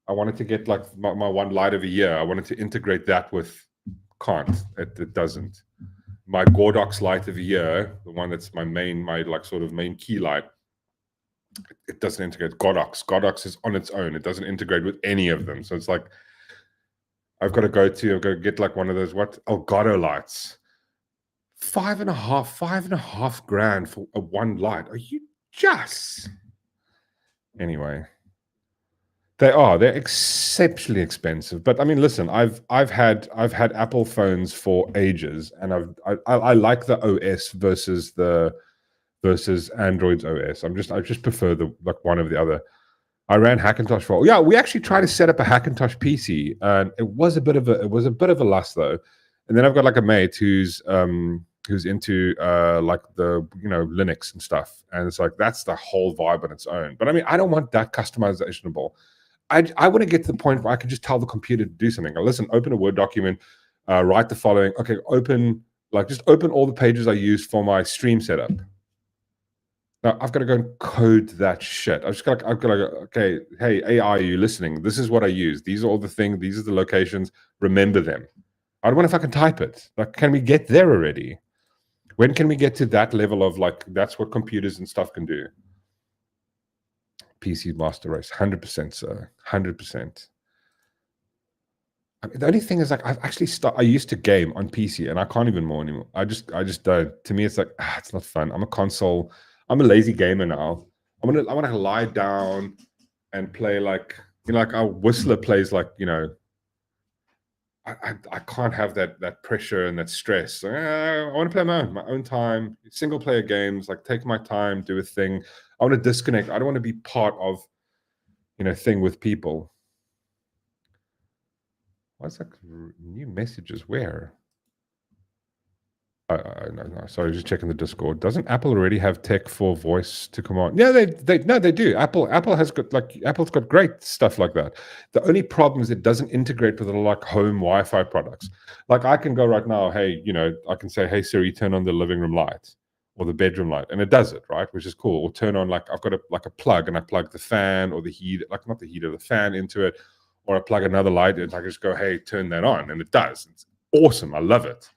wanted to get like my one light of a year. I wanted to integrate that with can't. It doesn't. My Gordox light of a year, the one that's my like sort of main key light, it doesn't integrate. Gordox is on its own. It doesn't integrate with any of them. So it's like I've got to get like one of those Elgato lights. $5.5 grand for one light. Are you just anyway? They're exceptionally expensive. But I mean, listen, I've had Apple phones for ages, and I like the OS versus Android's OS. I just prefer the like one over the other. I ran Hackintosh for we actually tried to set up a Hackintosh PC, and it was a bit of a lust though. And then I've got like a mate who's into like the Linux and stuff, and it's like that's the whole vibe on its own. But I mean, I don't want that customizable. I want to get to the point where I can just tell the computer to do something. Listen, open a Word document, write the following. Okay, just open all the pages I use for my stream setup. Now I've got to go and code that shit. I've got to go, okay, hey, AI, are you listening? This is what I use. These are all the things. These are the locations. Remember them. I don't know if I can type it. Like, can we get there already? When can we get to that level of like, that's what computers and stuff can do? PC master race, 100%, sir, 100%. I mean, the only thing is like I used to game on PC and I can't even more anymore. I just don't. To me, it's like it's not fun. I'm a lazy gamer now. I want to lie down and play like like our Whistler plays like I can't have that pressure and that stress. I want to play my own time, single player games, like take my time, do a thing. I want to disconnect. I don't want to be part of, thing with people. What's that? New messages? Where? No, sorry, just checking the Discord. Doesn't Apple already have tech for voice to command? Yeah, they do. Apple's got great stuff like that. The only problem is it doesn't integrate with like home Wi-Fi products. Like I can go right now, hey, I can say, hey Siri, turn on the living room light or the bedroom light, and it does it, right? Which is cool. Or turn on like I've got a plug, and I plug the fan or the heat, like not the heater, the fan into it, or I plug another light, and I just go, hey, turn that on, and it does. It's awesome. I love it.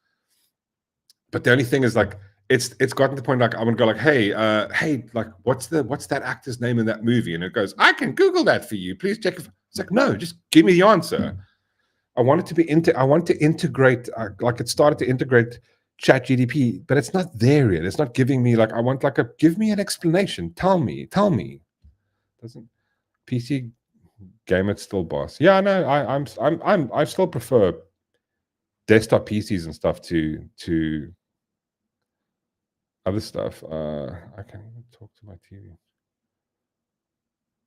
But the only thing is like it's gotten to the point like I'm gonna go like, hey, like what's that actor's name in that movie? And it goes, I can Google that for you. Please check. It's like, no, just give me the answer. I want it to be I want to integrate like it started to integrate ChatGPT, but it's not there yet. It's not giving me like I want like give me an explanation. Tell me. Doesn't PC game it's still boss? Yeah, no, I still prefer desktop PCs and stuff to other stuff. I can't even talk to my TV.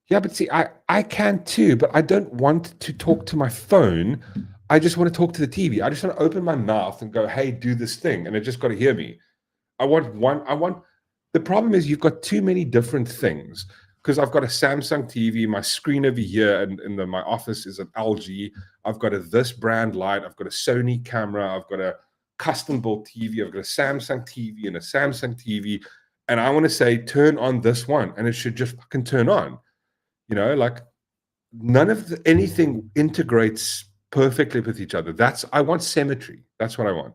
Yeah, but see, I can too, but I don't want to talk to my phone. I just want to talk to the TV. I just want to open my mouth and go, hey, do this thing. And it just got to hear me. The problem is you've got too many different things because I've got a Samsung TV, my screen over here, and my office is an LG. I've got this brand light. I've got a Sony camera. I've got a custom built TV. I've got a Samsung TV and a Samsung TV. And I want to say, turn on this one. And it should just fucking turn on. Like none of anything integrates perfectly with each other. I want symmetry. That's what I want.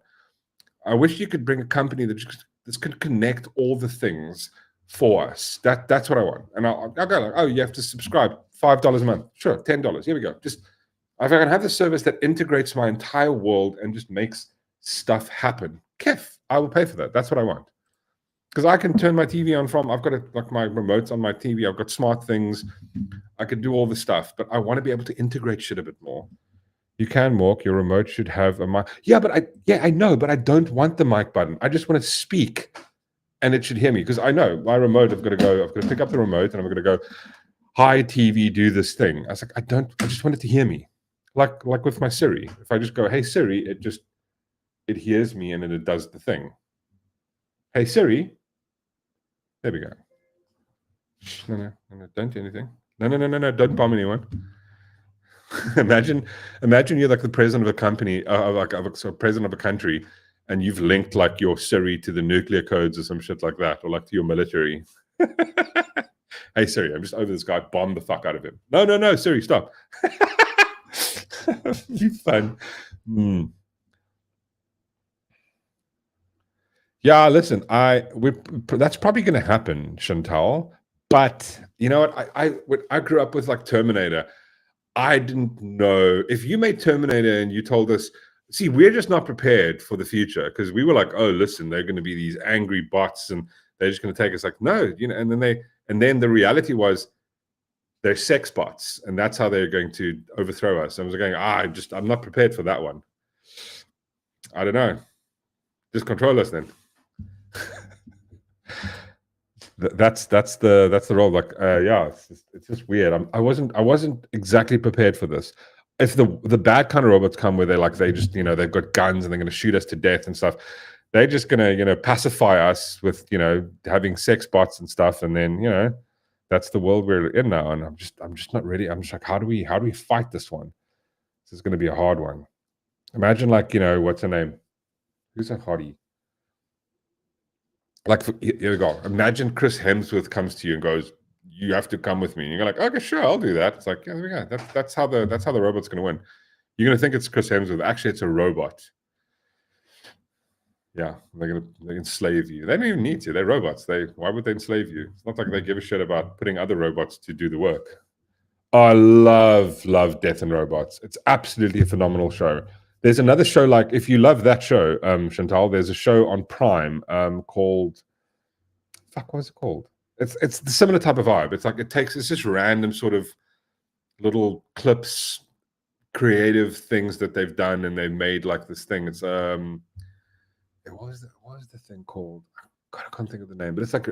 I wish you could bring a company that can connect all the things for us. That's what I want. And I'll go like, oh, you have to subscribe $5 a month. Sure, $10. Here we go. Just if I can have the service that integrates my entire world and just makes stuff happen, I will pay for that. That's what I want. Because I can turn my TV on from, I've got like my remotes on my TV, I've got smart things, I can do all the stuff, but I want to be able to integrate shit a bit more. You can, Mork, your remote should have a mic. Yeah, I know, but I don't want the mic button. I just want to speak and it should hear me, because I know my remote, I've got to pick up the remote and I'm going to go, hi TV, do this thing. I was like, I just want it to hear me. Like with my Siri. If I just go, hey Siri, it hears me and then it does the thing. Hey Siri. There we go. No, don't do anything. No, don't bomb anyone. imagine you're like the president of a company, president of a country, and you've linked like your Siri to the nuclear codes or some shit like that, or like to your military. Hey Siri, I'm just over this guy, bomb the fuck out of him. No, Siri, stop. Be fun. Yeah, listen, that's probably going to happen, Chantal. But you know what? I grew up with like Terminator. I didn't know if you made Terminator and you told us, see, we're just not prepared for the future, because we were like, oh, listen, they're going to be these angry bots and they're just going to take us. Like, no, and then the reality was they're sex bots, and that's how they're going to overthrow us. I was going, I'm not prepared for that one. I don't know. Just control us then. That's the role. Like, yeah, it's just weird. I wasn't exactly prepared for this. If the bad kind of robots come where they just they've got guns and they're going to shoot us to death and stuff, they're just going to pacify us with having sex bots and stuff, and then that's the world we're in now. And I'm just not ready. I'm just like, how do we fight this one? This is going to be a hard one. Imagine like what's her name? Who's a hottie? Like, here we go. Imagine Chris Hemsworth comes to you and goes, "You have to come with me." And you're like, "Okay, sure, I'll do that." It's like, yeah, there we go. That's how the robot's going to win. You're going to think it's Chris Hemsworth. Actually, it's a robot. Yeah, they enslave you. They don't even need to. They're robots. Why would they enslave you? It's not like they give a shit about putting other robots to do the work. I love Death and Robots. It's absolutely a phenomenal show. There's another show, like, if you love that show, Chantal, there's a show on Prime called, what's it called? It's the similar type of vibe. It's like it's just random sort of little clips, creative things that they've done, and they've made like this thing. It's what was the thing called? God, I can't think of the name, but it's like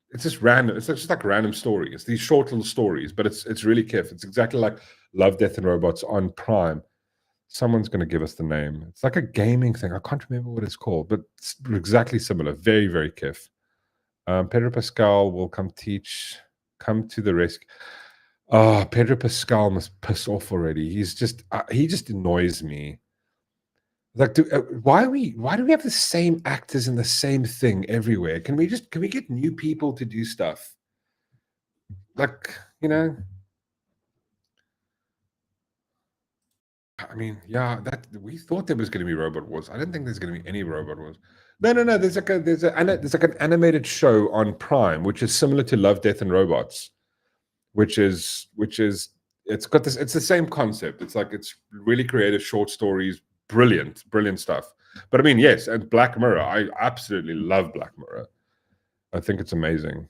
it's just random. It's just like random stories. It's these short little stories, but it's really kiff. It's exactly like Love, Death and Robots on Prime. Someone's going to give us the name. It's like a gaming thing. I can't remember what it's called, but it's exactly similar. Very, very kiff. Pedro Pascal will come to the rescue. Oh, Pedro Pascal must piss off already. He just annoys me. Like, why do we have the same actors in the same thing everywhere? Can we get new people to do stuff? Like, I mean, yeah, that we thought there was going to be Robot Wars. I don't think there's going to be any Robot Wars. No. There's like an animated show on Prime, which is similar to Love, Death and Robots, which is it's got this. It's the same concept. It's like it's really creative short stories, brilliant stuff. But I mean, yes, and Black Mirror. I absolutely love Black Mirror. I think it's amazing.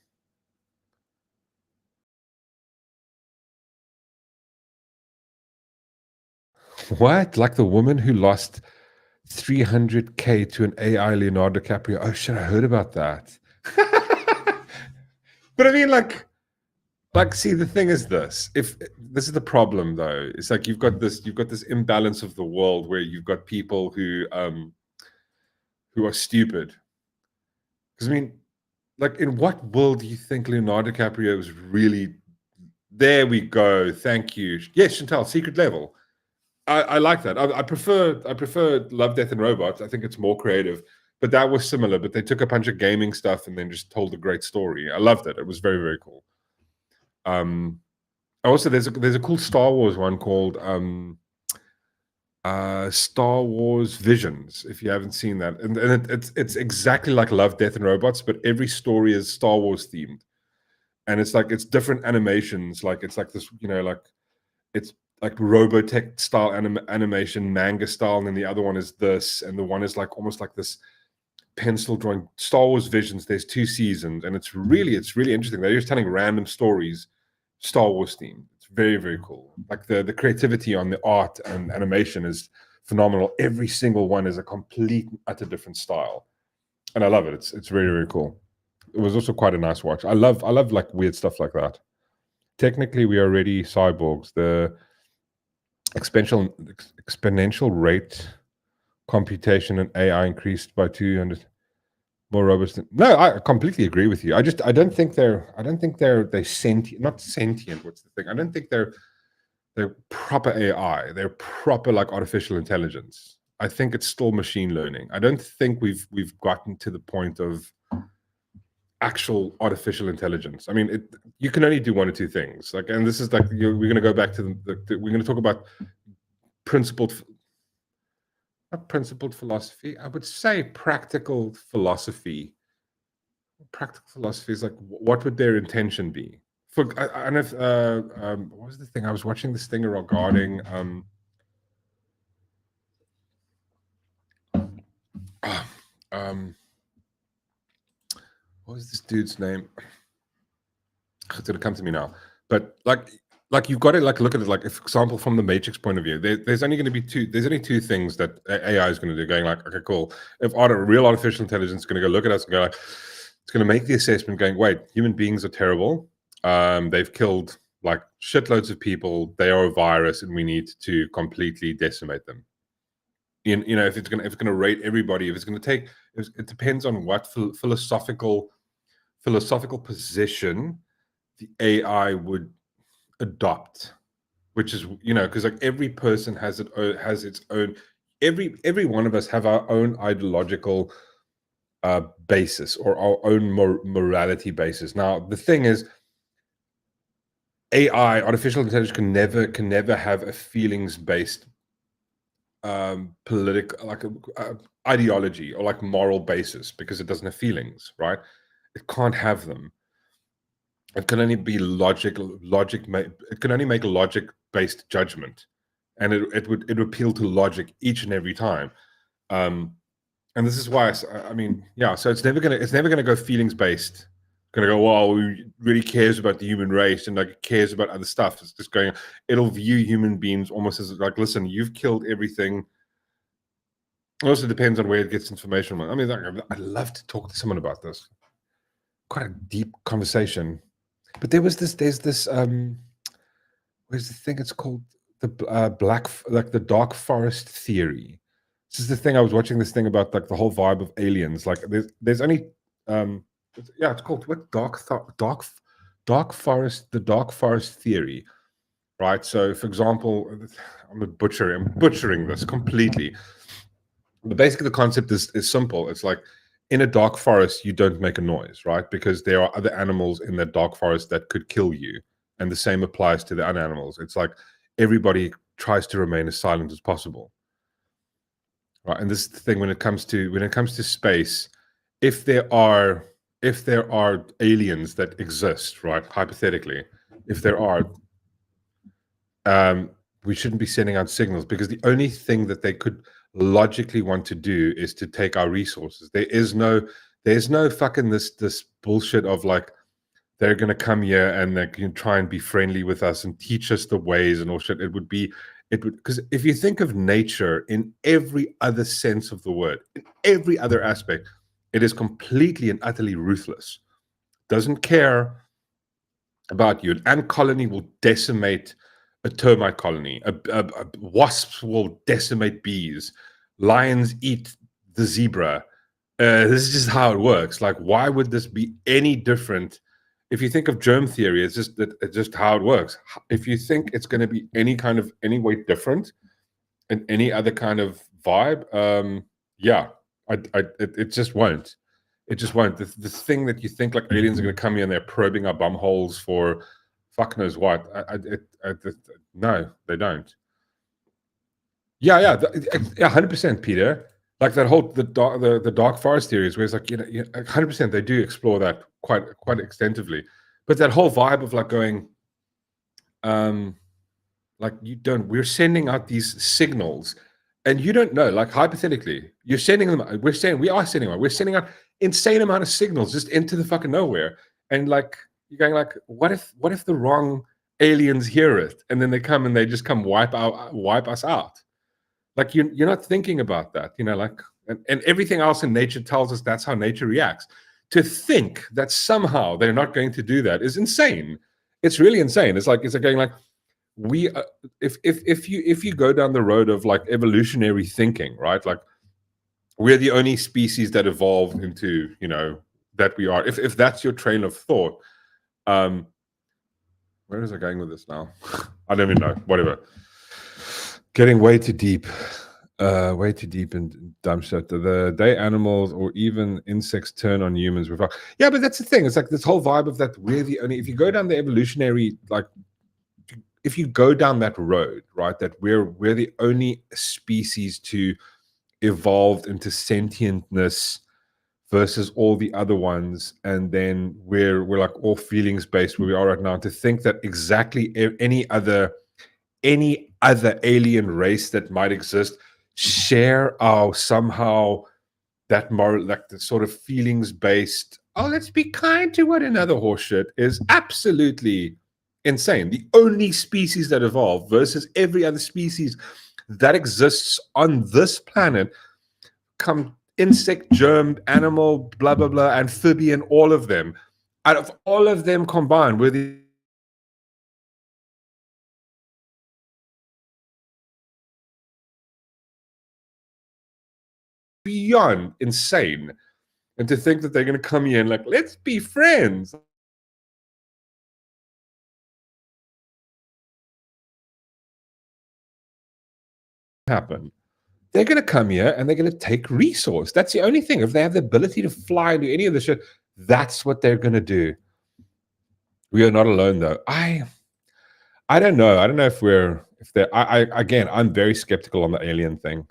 What? Like the woman who lost 300K to an AI Leonardo DiCaprio? Oh shit, I heard about that. But I mean, like, see, the thing is this. If this is the problem, though, it's like you've got this imbalance of the world where you've got people who are stupid. Because I mean, like, in what world do you think Leonardo DiCaprio is really? There we go. Thank you. Yes, Chantal, Secret Level. I like that. I prefer Love, Death and Robots. I think it's more creative, but that was similar. But they took a bunch of gaming stuff and then just told a great story. I loved it. It was very, very cool. Also, there's a cool Star Wars one called Star Wars Visions. If you haven't seen that, and it's exactly like Love, Death and Robots, but every story is Star Wars themed, and it's different animations. Like it's like this, like it's like Robotech style animation, manga style, and then the other one is this, and the one is like almost like this pencil drawing Star Wars Visions. There's 2 seasons, and it's really interesting. They're just telling random stories, Star Wars theme. It's very, very cool. Like the creativity on the art and animation is phenomenal. Every single one is a complete, utter different style, and I love it. It's very, very cool. It was also quite a nice watch. I love like weird stuff like that. Technically, we are already cyborgs. The exponential rate computation and AI increased by 200. More robust. No, I completely agree with you. I don't think they're sentient. Not sentient. What's the thing? I don't think they're proper AI. They're proper like artificial intelligence. I think it's still machine learning. I don't think we've gotten to the point of actual artificial intelligence. I mean, you can only do one or two things. Like, and this is like we're going to go back to we're going to talk about not principled philosophy. I would say practical philosophy. Practical philosophy is like, what would their intention be? For I don't know if what was the thing? I was watching this thing regarding what was this dude's name? It's gonna come to me now. But like you've got to like look at it like, for example, from the Matrix point of view, there's only going to be two things that AI is going to do. Going like, okay, cool. If real artificial intelligence is going to go look at us and go like, it's going to make the assessment going, wait, human beings are terrible. They've killed like shitloads of people. They are a virus, and we need to completely decimate them. You know, if it's going to rate everybody, if it's going to take, it depends on what philosophical position the AI would adopt, which is, you know, because like every person has its own. Every one of us have our own ideological basis or our own morality basis. Now the thing is, AI, artificial intelligence, can never have a feelings based political like ideology or like moral basis, because it doesn't have feelings, right? It can't have them. It can only be it can only make logic based judgment, and it would appeal to logic each and every time. And this is why I mean, yeah. So it's never gonna go feelings based. Gonna go, well, it really cares about the human race and like cares about other stuff. It's just going. It'll view human beings almost as like, listen, you've killed everything. It also depends on where it gets information. I mean, I'd love to talk to someone about this. Quite a deep conversation. But there's this where's the thing? It's called the the dark forest theory. This is the thing. I was watching this thing about like the whole vibe of aliens. Like there's only it's called what dark forest, the dark forest theory, right? So for example, I'm butchering this completely, but basically the concept is simple. It's like, in a dark forest, you don't make a noise, right? Because there are other animals in that dark forest that could kill you. And the same applies to the other animals. It's like everybody tries to remain as silent as possible. Right. And this is the thing when it comes to space, if there are aliens that exist, right? Hypothetically, if there are, we shouldn't be sending out signals, because the only thing that they could logically want to do is to take our resources. There's no fucking this bullshit of like, they're going to come here and they can try and be friendly with us and teach us the ways and all shit. It would because if you think of nature in every other sense of the word, in every other aspect, it is completely and utterly ruthless. Doesn't care about you. An ant colony will decimate a termite colony. Wasps will decimate bees. Lions eat the zebra. This is just how it works. Like, why would this be any different? If you think of germ theory, it's just how it works. If you think it's going to be any way different in any other kind of vibe, it just won't. It just won't. This thing that you think like aliens are going to come here and they're probing our bum holes for fuck knows what. No, they don't. Yeah, 100%, Peter. Like that whole the dark forest theories, where it's like 100% they do explore that quite extensively. But that whole vibe of like going, like we're sending out these signals, and you don't know, like hypothetically, you're sending them. We're sending out insane amount of signals just into the fucking nowhere, and like you're going like, what if the wrong aliens hear it, and then they come and they just come wipe us out? Like you're not thinking about that, like, and everything else in nature tells us that's how nature reacts. To think that somehow they're not going to do that is insane. It's really insane. It's like going like, we if you go down the road of like evolutionary thinking, right? Like we're the only species that evolved into, that we are. If that's your train of thought, where is it going with this now? I don't even know. Whatever. Getting way too deep in dumb shit. The day animals or even insects turn on humans. Yeah, but that's the thing. It's like this whole vibe of that we're the only. If you go down the evolutionary, like, if you go down that road, right, that we're the only species to evolve into sentientness versus all the other ones, and then we're like all feelings based where we are right now. To think that exactly any other alien race that might exist share our somehow that moral, like the sort of feelings based, oh, let's be kind to one another horseshit is absolutely insane. The only species that evolved versus every other species that exists on this planet, come insect, germ, animal, blah blah blah, amphibian, all of them, out of all of them combined, we're the beyond insane. And to think that they're going to come here and like, let's be friends. Happen. They're going to come here and they're going to take resource. That's the only thing. If they have the ability to fly and do any of this shit, that's what they're going to do. We are not alone, though. I don't know. I don't know if again, I'm very skeptical on the alien thing.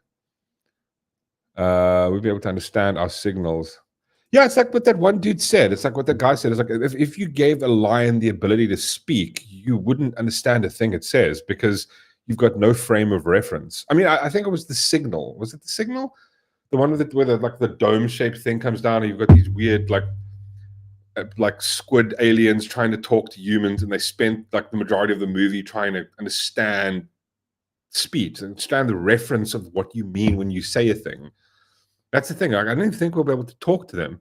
We'll be able to understand our signals. Yeah, it's like what that one dude said. It's like what the guy said. It's like if you gave a lion the ability to speak, you wouldn't understand a thing it says because you've got no frame of reference. I mean, I think it was the signal. Was it the signal? The one where the dome-shaped thing comes down and you've got these weird like squid aliens trying to talk to humans, and they spent like the majority of the movie trying to understand speech, understand the reference of what you mean when you say a thing. That's the thing. Like, I don't think we'll be able to talk to them.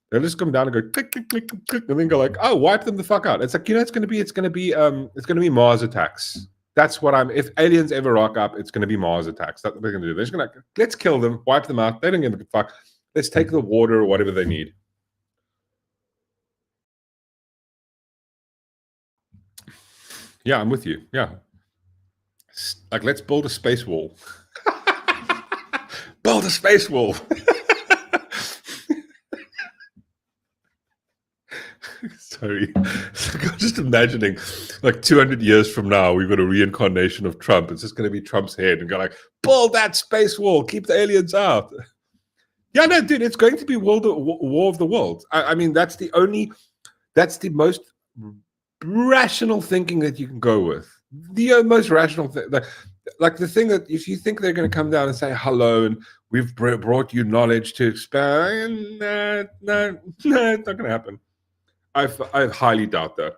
They'll just come down and go click, click, click, click, click, and then go like, oh, wipe them the fuck out. It's like, it's gonna be Mars attacks. That's what if aliens ever rock up, it's gonna be Mars attacks. That's what they're gonna do. They're just gonna let's kill them, wipe them out. They don't give a fuck. Let's take the water or whatever they need. Yeah, I'm with you. Yeah. Like, let's build a space wall. Build a space wall. Sorry. I'm just imagining like 200 years from now, we've got a reincarnation of Trump. It's just going to be Trump's head and go like, build that space wall, keep the aliens out. Yeah, no, dude, it's going to be war of the worlds. I mean, that's the most rational thinking that you can go with. The most rational thing. Like the thing that if you think they're going to come down and say hello and we've brought you knowledge to expand, no, it's not going to happen. I highly doubt that.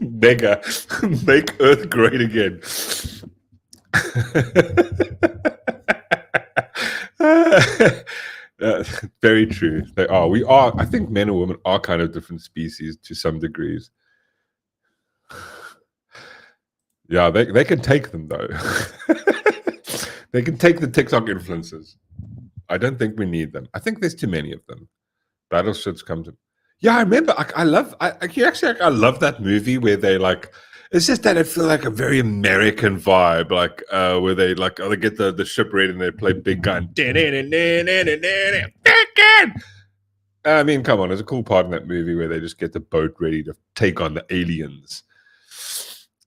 Mega, make Earth great again. Very true. They are. We are. I think men and women are kind of different species to some degrees. Yeah, they can take them though. They can take the TikTok influencers. I don't think we need them. I think there's too many of them. Battleships come to. Yeah, I remember. I love that movie where they like. It's just that it feels like a very American vibe, like where they like they get the ship ready and they play big gun. I mean, come on, there's a cool part in that movie where they just get the boat ready to take on the aliens.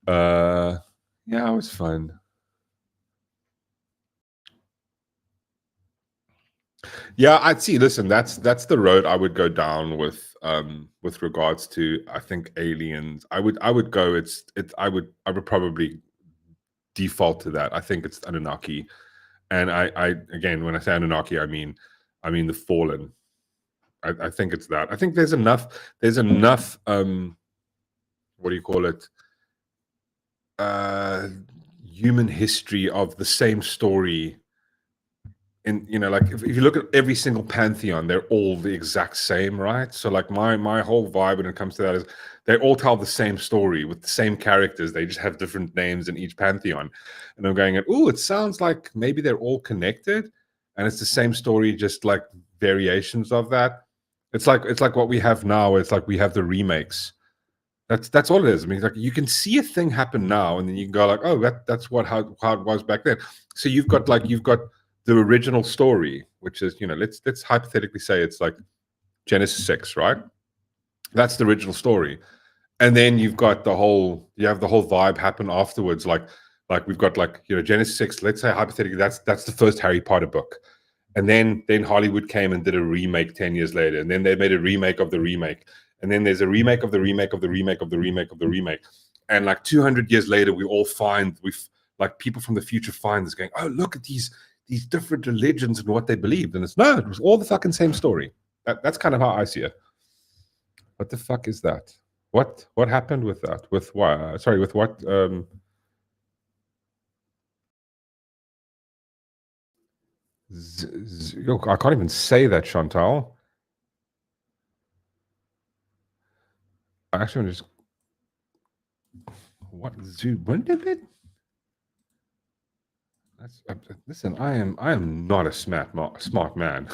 Yeah, it was fun. Yeah, I'd see. Listen, that's the road I would go down with regards to, I think, aliens. I would go. I would probably default to that. I think it's Anunnaki, and I again, when I say Anunnaki, I mean the fallen. I think it's that. I think there's enough. What do you call it? Uh, Human history of the same story. And like if you look at every single pantheon, they're all the exact same, right? So like my whole vibe when it comes to that is they all tell the same story with the same characters. They just have different names in each pantheon. And I'm going, oh, it sounds like maybe they're all connected, and it's the same story, just like variations of that. It's like what we have now. It's like we have the remakes. That's all it is. I mean, like you can see a thing happen now, and then you can go like, oh, that's how it was back then. So you've got the original story, which is, let's hypothetically say it's like Genesis 6, right? That's the original story. And then you have the whole vibe happen afterwards. Like we've got Genesis 6, let's say hypothetically that's the first Harry Potter book. And then Hollywood came and did a remake 10 years later. And then they made a remake of the remake. And then there's a remake of the remake of the remake of the remake of the remake. And like 200 years later, people from the future find this going, oh, look at these different religions and what they believed. And it was all the fucking same story. That's kind of how I see it. What the fuck is that? What happened with that? With what? Sorry, with what? I can't even say that, Chantal. Actually, I'm just what zoo? When did it? Listen, I am not a smart man.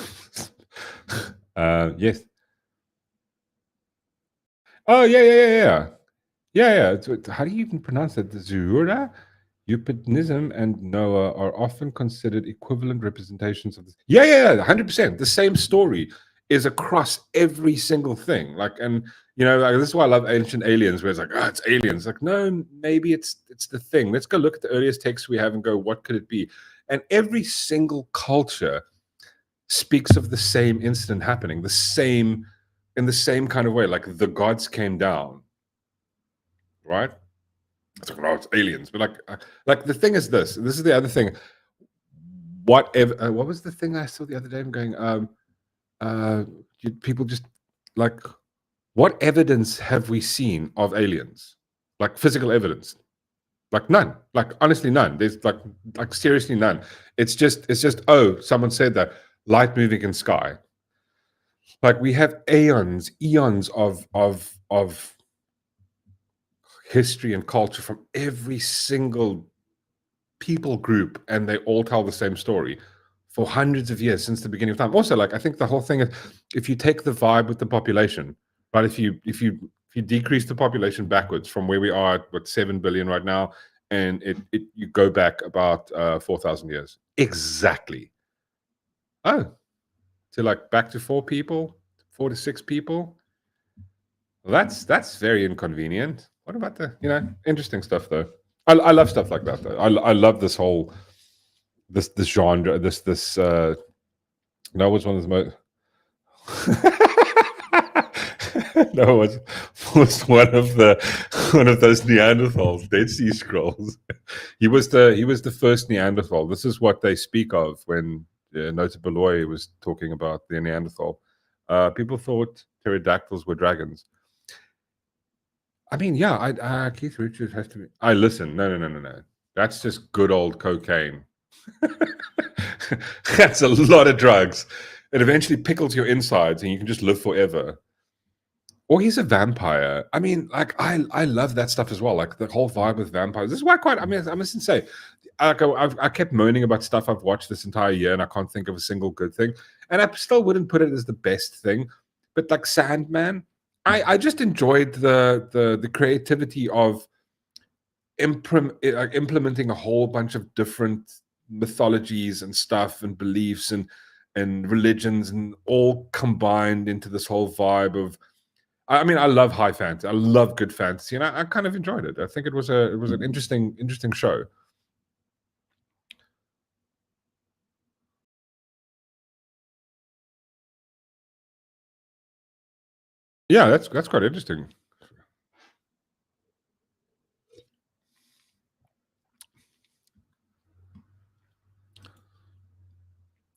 Yes. Oh yeah. How do you even pronounce it? Zuhura, Upanism, and Noah are often considered equivalent representations of this. Yeah, 100%. The same story is across every single thing. And this is why I love Ancient Aliens, where it's like, it's aliens. Like, no, maybe it's the thing. Let's go look at the earliest texts we have and go, what could it be? And every single culture speaks of the same incident happening, in the same kind of way. Like the gods came down, right? It's like, it's aliens. But like the thing is this is the other thing. What was the thing I saw the other day? I'm going, people just like, what evidence have we seen of aliens? Like physical evidence? Like none. Like honestly, none. There's like seriously none. It's just oh, someone said that light moving in sky. Like we have eons of history and culture from every single people group, and they all tell the same story for hundreds of years since the beginning of time. Also, like I think the whole thing is, if you take the vibe with the population, right? If you decrease the population backwards from where we are at 7 billion right now, and you go back about 4,000 years exactly. Oh, to like back to 4 to 6 people. Well, that's very inconvenient. What about the interesting stuff though? I love stuff like that though. I love this whole this genre. No, was one of the most. No, it was one of those Neanderthals, Dead Sea Scrolls. He was the first Neanderthal. This is what they speak of when Nota Beloy was talking about the Neanderthal. People thought pterodactyls were dragons. I mean, yeah, Keith Richards has to be. Listen, no. That's just good old cocaine. That's a lot of drugs. It eventually pickles your insides, and you can just live forever. Or he's a vampire. I mean, like I love that stuff as well. Like the whole vibe with vampires. This is why I must say, I kept moaning about stuff I've watched this entire year, and I can't think of a single good thing. And I still wouldn't put it as the best thing. But like Sandman, I just enjoyed the creativity of implementing a whole bunch of different mythologies and stuff and beliefs and religions, and all combined into this whole vibe of. I mean, I love high fantasy. I love good fantasy, and I kind of enjoyed it. I think it was an interesting show. Yeah, that's quite interesting.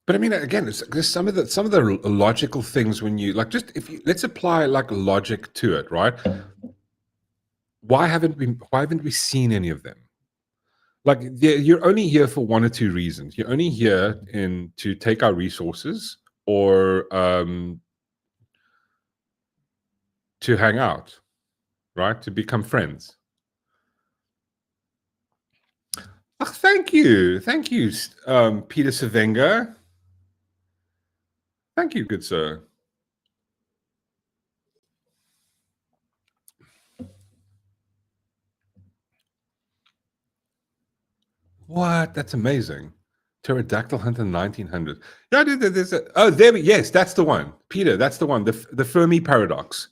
But I mean, again, there's some of the logical things when you like just if you let's apply like logic to it, right? Why haven't we seen any of them? Like you're only here for one or two reasons. You're only here to take our resources or to hang out, right? To become friends. Oh, thank you, Peter Savenga. Thank you, good sir. What? That's amazing. Pterodactyl hunter 1900. Yeah, there's a. Oh, yes, that's the one, Peter. That's the one. The Fermi paradox.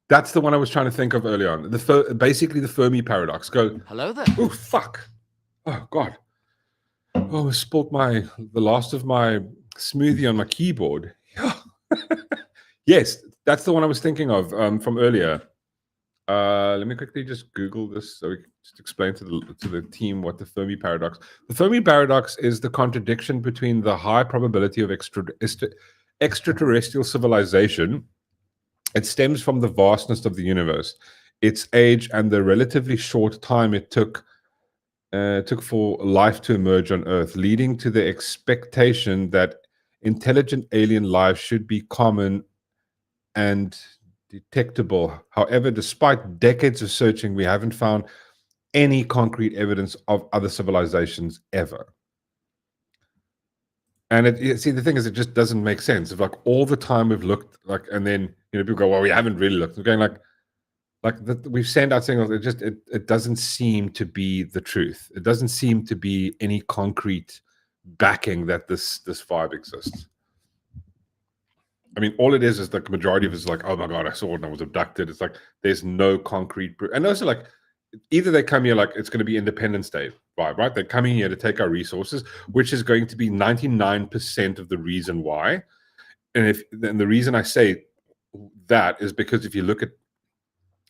That's the one I was trying to think of early on. Basically the Fermi paradox. Go. Hello there. Oh fuck. Oh god. Oh, I spilled the last of my smoothie on my keyboard. Yes, that's the one I was thinking of from earlier. Let me quickly just Google this so we can just explain to the team what the Fermi paradox. The Fermi paradox is the contradiction between the high probability of extraterrestrial civilization. It stems from the vastness of the universe, its age, and the relatively short time it took for life to emerge on Earth, leading to the expectation that intelligent alien life should be common and detectable. However, despite decades of searching, we haven't found any concrete evidence of other civilizations ever. And see, the thing is, it just doesn't make sense. If like all the time we've looked, like, and then people go, "Well, we haven't really looked." We're going we've sent out signals. It doesn't seem to be the truth. It doesn't seem to be any concrete backing that this vibe exists. I mean, all it is like the majority of it is like, "Oh my god, I saw it and I was abducted." It's like there's no concrete proof. And also like either they come here like it's going to be Independence Day vibe, right? They're coming here to take our resources, which is going to be 99% of the reason why. And the reason I say that is because if you look at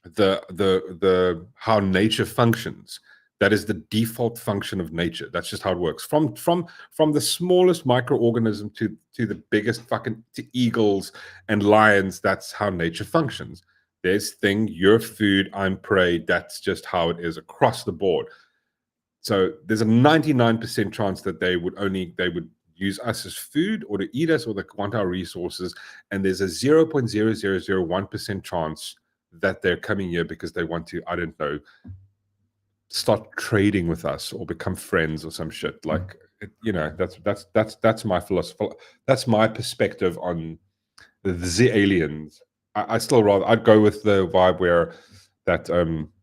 the how nature functions, that is the default function of nature. That's just how it works. From the smallest microorganism to the biggest fucking to eagles and lions, that's how nature functions. There's thing, you're food, I'm prey. That's just how it is across the board. So there's a 99% chance that they would use us as food or to eat us or they want our resources. And there's a 0.0001% chance that they're coming here because they want to, I don't know, start trading with us or become friends or some shit. Like, that's my philosophy. That's my perspective on the aliens. I'd go with the vibe where that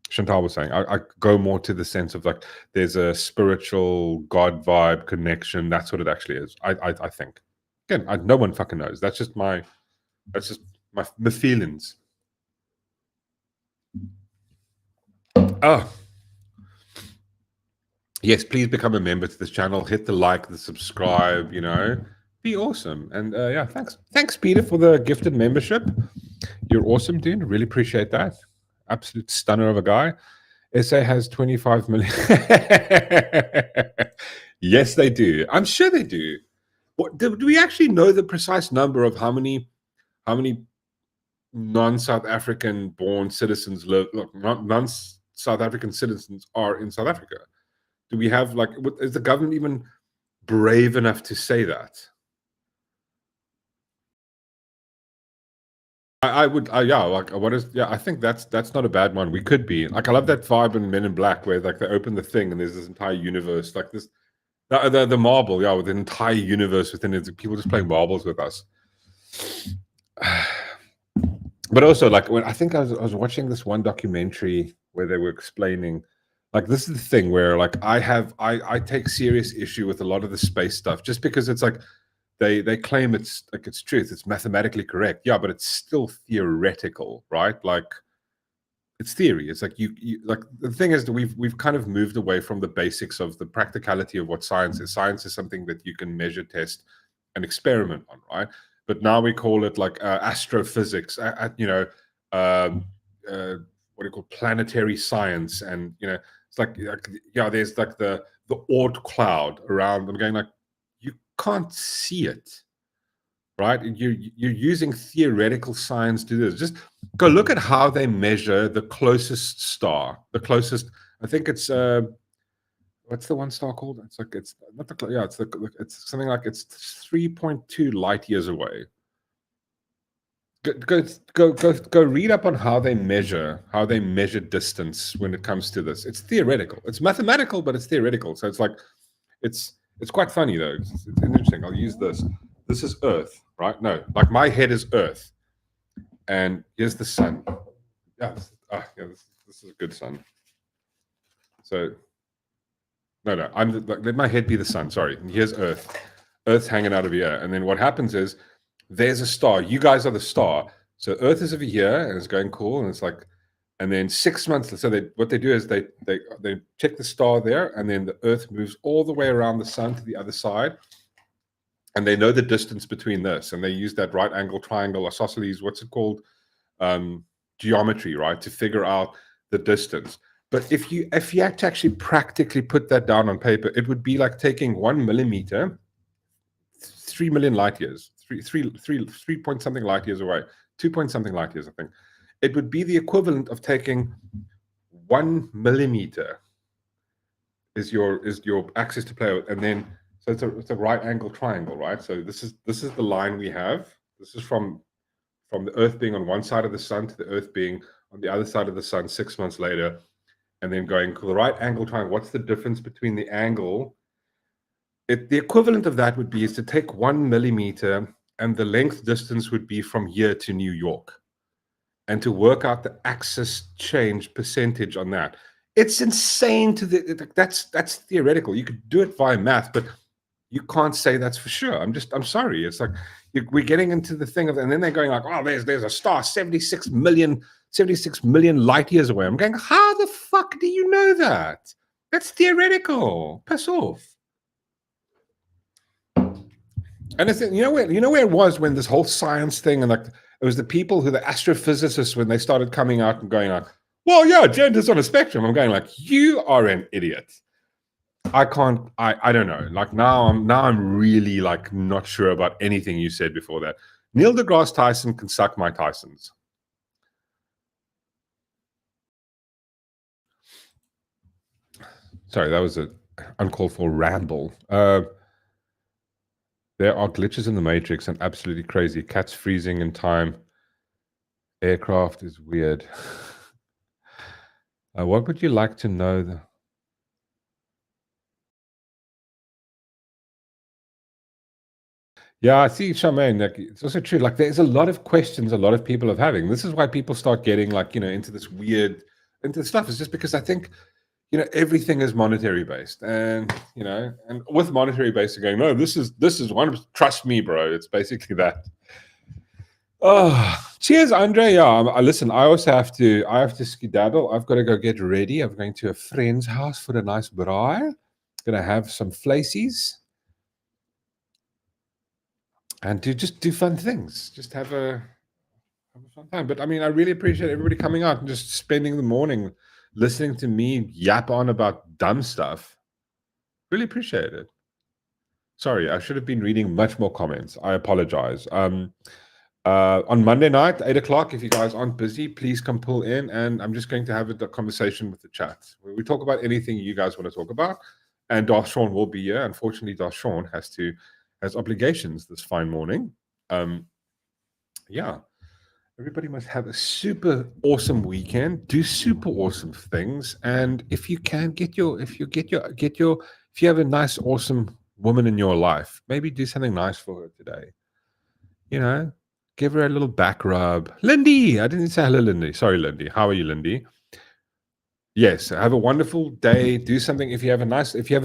Chantal was saying. I go more to the sense of like there's a spiritual God vibe connection. That's what it actually is. I think. Again, no one fucking knows. That's just my feelings. Oh. Yes, please become a member to this channel. Hit the like, the subscribe, be awesome. And yeah, thanks Peter for the gifted membership. You're awesome, dude. Really appreciate that. Absolute stunner of a guy. SA has 25 million. Yes, they do. I'm sure they do. Do we actually know the precise number of how many non-South African born citizens live? Look, non-South African citizens are in South Africa. Do we have is the government even brave enough to say that? I think that's not a bad one. We could be I love that vibe in Men in Black where they open the thing and there's this entire universe the marble, with an entire universe within it. People just playing marbles with us. But also when I think I was watching this one documentary where they were explaining this is the thing where I take serious issue with a lot of the space stuff just because it's they claim it's truth, it's mathematically correct, but it's still theoretical, right? It's theory. It's the thing is that we've kind of moved away from the basics of the practicality of what science is. Science is something that you can measure, test, and experiment on, right? But now we call it astrophysics. what do you call planetary science, and it's like there's like the Oort cloud around. I'm going like, you can't see it, right? You're using theoretical science to do this. Just go look at how they measure the closest star, the closest. I think it's what's the one star called? It's like, it's not the it's something like it's 3.2 light years away. Go read up on how they measure distance when it comes to this. It's theoretical. It's mathematical, but it's theoretical. So it's like it's quite funny though. It's interesting. I'll use this. This is Earth, right? No, like my head is Earth, and here's the sun. Yeah, this is a good sun. So no, let my head be the sun. Sorry, and here's Earth. Earth's hanging out of here, and then what happens is, there's a star. You guys are the star. So Earth is over here, and it's going cool, and it's like, and then 6 months. So what they do is they check the star there, and then the Earth moves all the way around the sun to the other side, and they know the distance between this, and they use that right angle triangle, isosceles, what's it called, geometry, right, to figure out the distance. But if you had to actually practically put that down on paper, it would be like taking 1 millimeter, 3 million light years. 3 point something light years away, 2 point something light years, I think. It would be the equivalent of taking 1 millimeter is your axis to play with, and then so it's a right angle triangle, right? So this is the line we have. This is from the Earth being on one side of the sun to the Earth being on the other side of the sun 6 months later, and then going to the right angle triangle. What's the difference between the angle? The equivalent of that would be is to take 1 millimeter, and the length distance would be from here to New York, and to work out the axis change percentage on that. It's insane that's theoretical. You could do it via math, but you can't say that's for sure. I'm sorry. It's like we're getting into the thing of, and then they're going like, oh, there's a star 76 million light years away. I'm going, how the fuck do you know that? That's theoretical. Piss off. And it's, you know where it was when this whole science thing, and like it was the people the astrophysicists, when they started coming out and going like, well, yeah, gender's on a spectrum. I'm going like, you are an idiot. I don't know. Like now I'm really like not sure about anything you said before that. Neil deGrasse Tyson can suck my Tysons. Sorry, that was an uncalled for ramble. There are glitches in the Matrix and absolutely crazy. Cats freezing in time. Aircraft is weird. What would you like to know? Yeah, I see, Charmaine. Like, it's also true. Like, there's a lot of questions a lot of people are having. This is why people start getting like, into this weird, into stuff. It's just because I think, everything is monetary based, and and with monetary based, you're going, no, this is one. Trust me, bro. It's basically that. Oh, cheers, Andre. Yeah, listen. I also have to skedaddle. I've got to go get ready. I'm going to a friend's house for a nice braai. Gonna have some flacies and just do fun things. Just have a fun time. But I mean, I really appreciate everybody coming out and just spending the morning listening to me yap on about dumb stuff. Really appreciate it. Sorry, I should have been reading much more comments. I apologize. On Monday night, 8 o'clock, if you guys aren't busy, please come pull in, and I'm just going to have a conversation with the chat. We talk about anything you guys want to talk about, and Darshawn will be here. Unfortunately, Darshawn has obligations this fine morning. Yeah. Everybody must have a super awesome weekend. Do super awesome things, and if you have a nice, awesome woman in your life, maybe do something nice for her today. Give her a little back rub. Lindy, I didn't say hello, Lindy. Sorry, Lindy. How are you, Lindy? Yes, have a wonderful day. Do something. If you have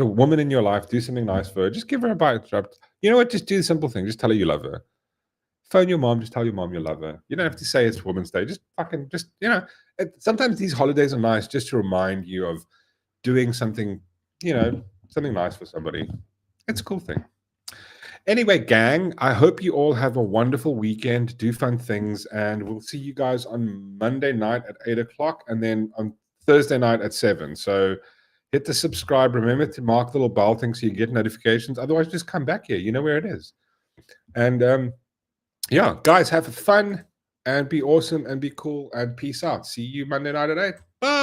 a woman in your life, do something nice for her. Just give her a bite rub. You know what? Just do the simple thing. Just tell her you love her. Phone your mom, just tell your mom you love her. You don't have to say it's Women's Day. Just sometimes these holidays are nice just to remind you of doing something, something nice for somebody. It's a cool thing. Anyway, gang, I hope you all have a wonderful weekend. Do fun things, and we'll see you guys on Monday night at 8 o'clock, and then on Thursday night at 7. So hit the subscribe. Remember to mark the little bell thing so you get notifications. Otherwise, just come back here. You know where it is. And yeah, guys, have fun and be awesome and be cool and peace out. See you Monday night at 8. Bye.